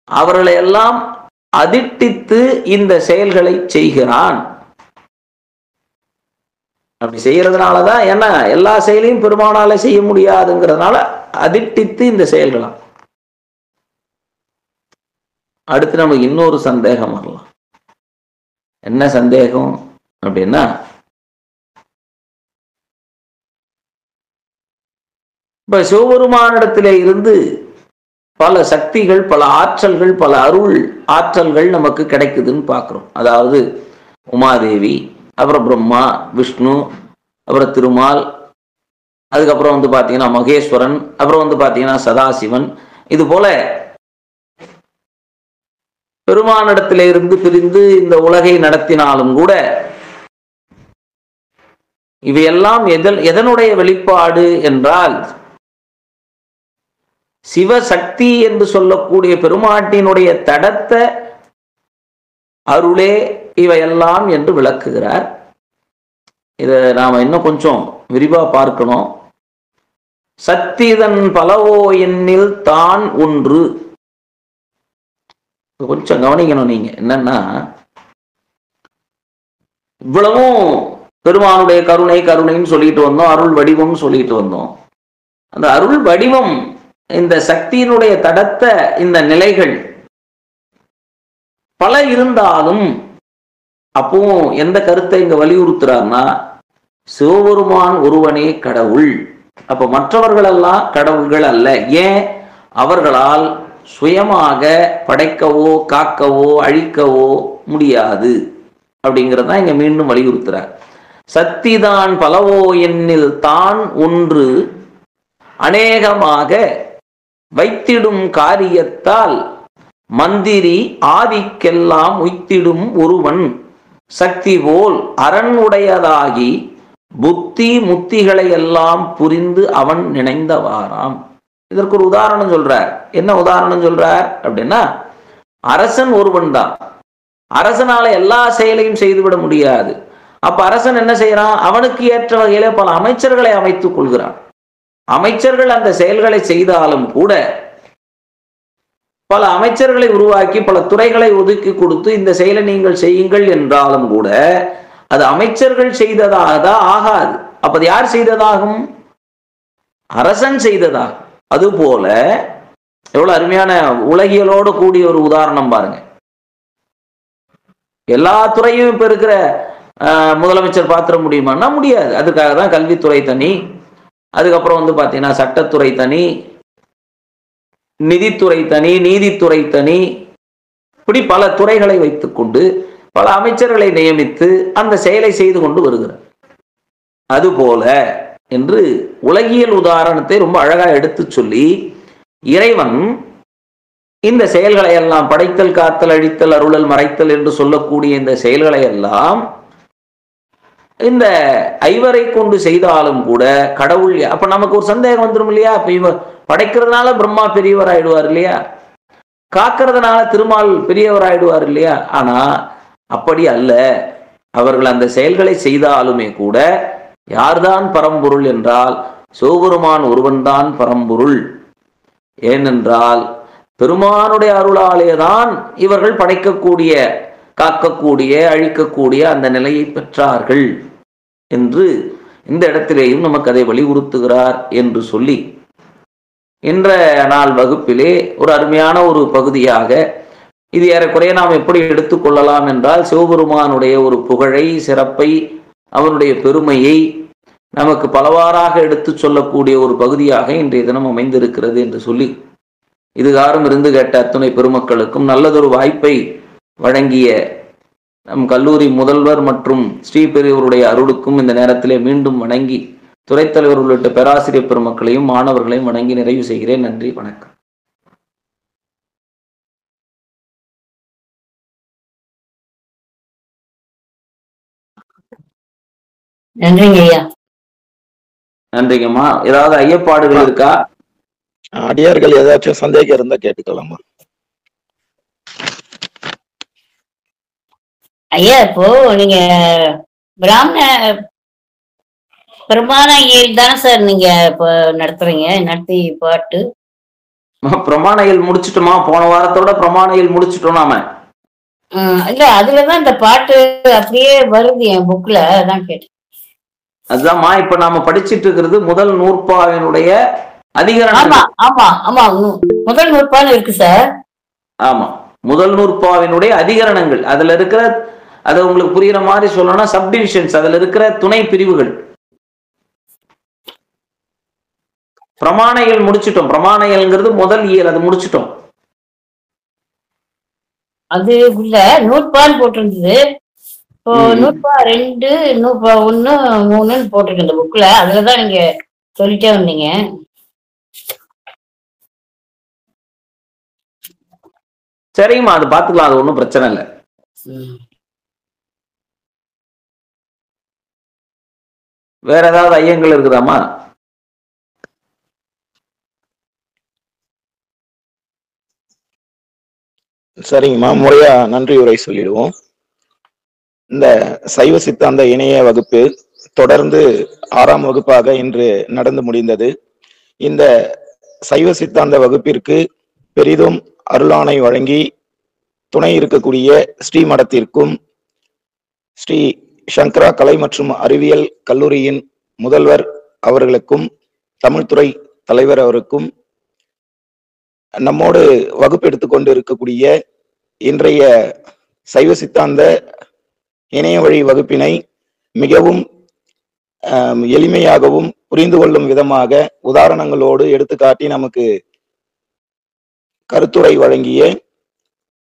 அவர்களை எல்லாம் அதிட்டித்து இந்த செயல்களை செய்கிறான். அப்படி செய்யறதுனாலதான், ஏன்னா எல்லா செயலையும் பெருமானால செய்ய முடியாதுங்கிறதுனால அதிட்டித்து இந்த செயல்களாம். அடுத்து நமக்கு இன்னொரு சந்தேகம் வரலாம். என்ன சந்தேகம் அப்படின்னா, இப்ப சிவபெருமானிடத்திலே இருந்து பல சக்திகள், பல ஆற்றல்கள், பல அருள் ஆற்றல்கள் நமக்கு கிடைக்குதுன்னு பார்க்கிறோம். அதாவது உமாதேவி, அப்புறம் பிரம்மா, விஷ்ணு, அப்புறம் திருமால், அதுக்கப்புறம் பாத்தீங்கன்னா மகேஸ்வரன், அப்புறம் பாத்தீங்கன்னா சதாசிவன். இது போல பெருமானிடத்திலே இருந்து பிரிந்து இந்த உலகை நடத்தினாலும் கூட இவையெல்லாம் எதனுடைய வெளிப்பாடு என்றால், சிவசக்தி என்று சொல்லக்கூடிய பெருமாட்டினுடைய தடத்த அருளே இவையெல்லாம் என்று விளக்குகிறார். இதை நாம இன்னும் கொஞ்சம் விரிவா பார்க்கணும். சக்திதன் பலவோ எண்ணில் தான் ஒன்று. கொஞ்சம் கவனிக்கணும் நீங்க. என்னன்னா, இவ்வளவும் பெருமானுடைய கருணை கருணைன்னு சொல்லிட்டு வந்தோம், அருள் வடிவம் சொல்லிட்டு வந்தோம். அந்த அருள் வடிவம் இந்த சக்தியினுடைய தடத்த இந்த நிலைகள் பல இருந்தாலும் அப்போ எந்த கருத்தை இங்க வலியுறுத்துறாருன்னா, சிவபெருமான் ஒருவனே கடவுள். அப்ப மற்றவர்கள் எல்லாம் கடவுள்கள் அல்ல. ஏன்? அவர்களால் சுயமாக படைக்கவோ காக்கவோ அழிக்கவோ முடியாது அப்படிங்கிறதான் இங்க மீண்டும் வலியுறுத்துறார். சக்திதான் பலவோ எண்ணில் தான் ஒன்று அநேகமாக வைத்திடும் காரியத்தால் மந்திரி ஆதிக்கெல்லாம் உய்த்திடும் ஒருவன் சக்தி போல் அரணுடையதாகி புத்தி முத்திகளை எல்லாம் புரிந்து அவன் நினைந்தவாராம். இதற்கு ஒரு உதாரணம் சொல்றார். என்ன உதாரணம் சொல்றார் அப்படின்னா, அரசன் ஒருவன் தான். அரசனால எல்லா செயலையும் செய்துவிட முடியாது. அப்ப அரசன் என்ன செய்யறான்? அவனுக்கு ஏற்ற வகையில பல அமைச்சர்களை அமைத்துக் கொள்கிறான். அமைச்சர்கள் அந்த செயல்களை செய்தாலும் கூட பல அமைச்சர்களை உருவாக்கி பல துறைகளை ஒதுக்கி கொடுத்து இந்த செயலை நீங்கள் செய்யுங்கள் என்றாலும் கூட அது அமைச்சர்கள் செய்ததாக தான் ஆகாது. அப்ப அது யார் செய்ததாகும்? அரசன் செய்ததாகும். அதுபோல எவ்வளவு அருமையான உலகியலோடு கூடிய ஒரு உதாரணம் பாருங்க. எல்லா துறையும் இப்ப இருக்கிற முதலமைச்சர் பாத்திர முடியுமான்னா முடியாது. அதுக்காக தான் கல்வித்துறை தனி, அதுக்கப்புறம் பாத்தீங்கன்னா சட்டத்துறை தனி, நிதித்துறை தனி, நீதித்துறை தனி, இப்படி பல துறைகளை வைத்துக் கொண்டு பல அமைச்சர்களை நியமித்து அந்த செயலை செய்து கொண்டு வருகிறார். அதுபோல என்று உலகியல் உதாரணத்தை ரொம்ப அழகா எடுத்து சொல்லி இறைவன் இந்த செயல்களை எல்லாம் படைத்தல் காத்தல் அழித்தல் அருளல் மறைத்தல் என்று சொல்லக்கூடிய இந்த செயல்களை எல்லாம் இந்த ஐவரை கொண்டு செய்தாலும் கூட கடவுள். அப்ப நமக்கு ஒரு சந்தேகம் வந்துடும் இல்லையா? இப்ப இவ படைக்கிறதுனால பிரம்மா பெரியவர் ஆயிடுவார் இல்லையா? காக்கிறதுனால திருமால் பெரியவர் ஆயிடுவார் இல்லையா? ஆனா அப்படி அல்ல. அவர்கள் அந்த செயல்களை செய்தாலுமே கூட யார்தான் பரம்பொருள் என்றால் சிவபெருமான் ஒருவன்தான் பரம்பொருள். ஏனென்றால் பெருமானுடைய அருளாலேதான் இவர்கள் படைக்கக்கூடிய காக்கக்கூடிய அழிக்கக்கூடிய அந்த நிலையை பெற்றார்கள் என்று இந்த இடத்திலேயும் நமக்கு அதை வலியுறுத்துகிறார் என்று சொல்லி இன்றைய நாள் வகுப்பிலே ஒரு அருமையான ஒரு பகுதியாக இது ஏறக்குறைய நாம் எப்படி எடுத்துக்கொள்ளலாம் என்றால், சிவபெருமானுடைய ஒரு புகழை சிறப்பை அவனுடைய பெருமையை நமக்கு பலவாறாக எடுத்து சொல்லக்கூடிய ஒரு பகுதியாக இன்றைய தினம் அமைந்திருக்கிறது என்று சொல்லி இதுகாரும் இருந்து கேட்ட அத்துணை பெருமக்களுக்கும் நல்லதொரு வாய்ப்பை வழங்கிய நம் கல்லூரி முதல்வர் மற்றும் ஸ்ரீ பெரியவருடைய அருளுக்கும் இந்த நேரத்திலே மீண்டும் வணங்கி துறைத்தலைவர் உள்ளிட்ட பேராசிரியர் பெருமக்களையும் மாணவர்களையும் வணங்கி நிறைவு செய்கிறேன். நன்றி, வணக்கம். நன்றிங்க ஐயா. நன்றிங்கம்மா. ஏதாவது ஐயப்பாடுகள் இருக்கா? அடியார்கள் ஏதாச்சும் சந்தேகம் இருந்தா கேட்டுக்கலாமா? ஐயா, இப்போ நீங்க பிராமண பிரமாண இயல் தானே சார் நீங்க இப்போ நடத்துறீங்க, நடத்தி பாட்டு? பிரமாண இயல் முடிச்சிட்டோமா? போன வாரத்தோட பிரமாண இயல் முடிச்சிட்டோம் நாம. இல்ல, அதுலதான் இந்த பாட்டு அப்படியே வருது என் புக்ல, அதான் கேட்டேன். அதுதான்மா இப்ப நாம படிச்சிட்டு இருக்கிறது முதல் நூற்பாவினுடைய அதிகரணம். ஆமா ஆமா ஆமா, முதல் நூற்பான்னு இருக்கு சார். ஆமா, முதல் நூற்பாவினுடைய அதிகரணங்கள். அதுல இருக்கிற, அதை உங்களுக்கு புரியுற மாதிரி சொல்லணும்னா சப்டிவிஷன்ஸ், அதுல இருக்கிற துணை பிரிவுகள். பிரமாண இயல் முடிச்சிட்டோம். பிரமாண இயல்ங்கிறது முதல் இயல், அது முடிச்சிட்டோம். அது உள்ள நூற்பான்னு போட்டிருந்தது. இப்போ நூற்பா 2, நூற்பா 1, 3 போட்டிருக்கு இந்த புக்ல. அதுலதான் நீங்க சொல்லிட்டே வந்தீங்க. சரிங்கம்மா, அது பாத்துக்கலாம், அது ஒன்றும் பிரச்சனை இல்லை. வேற ஏதாவது ஐயங்கள் இருக்குதாமா? சரிங்கம்மா, முறையா நன்றி உரை சொல்லிடுவோம். இந்த சைவ சித்தாந்த இணைய வகுப்பு தொடர்ந்து 6ஆம் வகுப்பாக இன்று நடந்து முடிந்தது. இந்த சைவ சித்தாந்த வகுப்பிற்கு பெரிதும் அருளானை வழங்கி துணை இருக்கக்கூடிய ஸ்ரீ மடத்திற்கும் ஸ்ரீ சங்கரா கலை மற்றும் அறிவியல் கல்லூரியின் முதல்வர் அவர்களுக்கும், தமிழ்துறை தலைவர் அவருக்கும், நம்மோடு வகுப்பு எடுத்துக்கொண்டு இருக்கக்கூடிய இன்றைய சைவ சித்தாந்த இணைய வழி வகுப்பினை மிகவும் எளிமையாகவும் புரிந்து கொள்ளும் விதமாக உதாரணங்களோடு எடுத்துக்காட்டி நமக்கு கருத்துரை வழங்கிய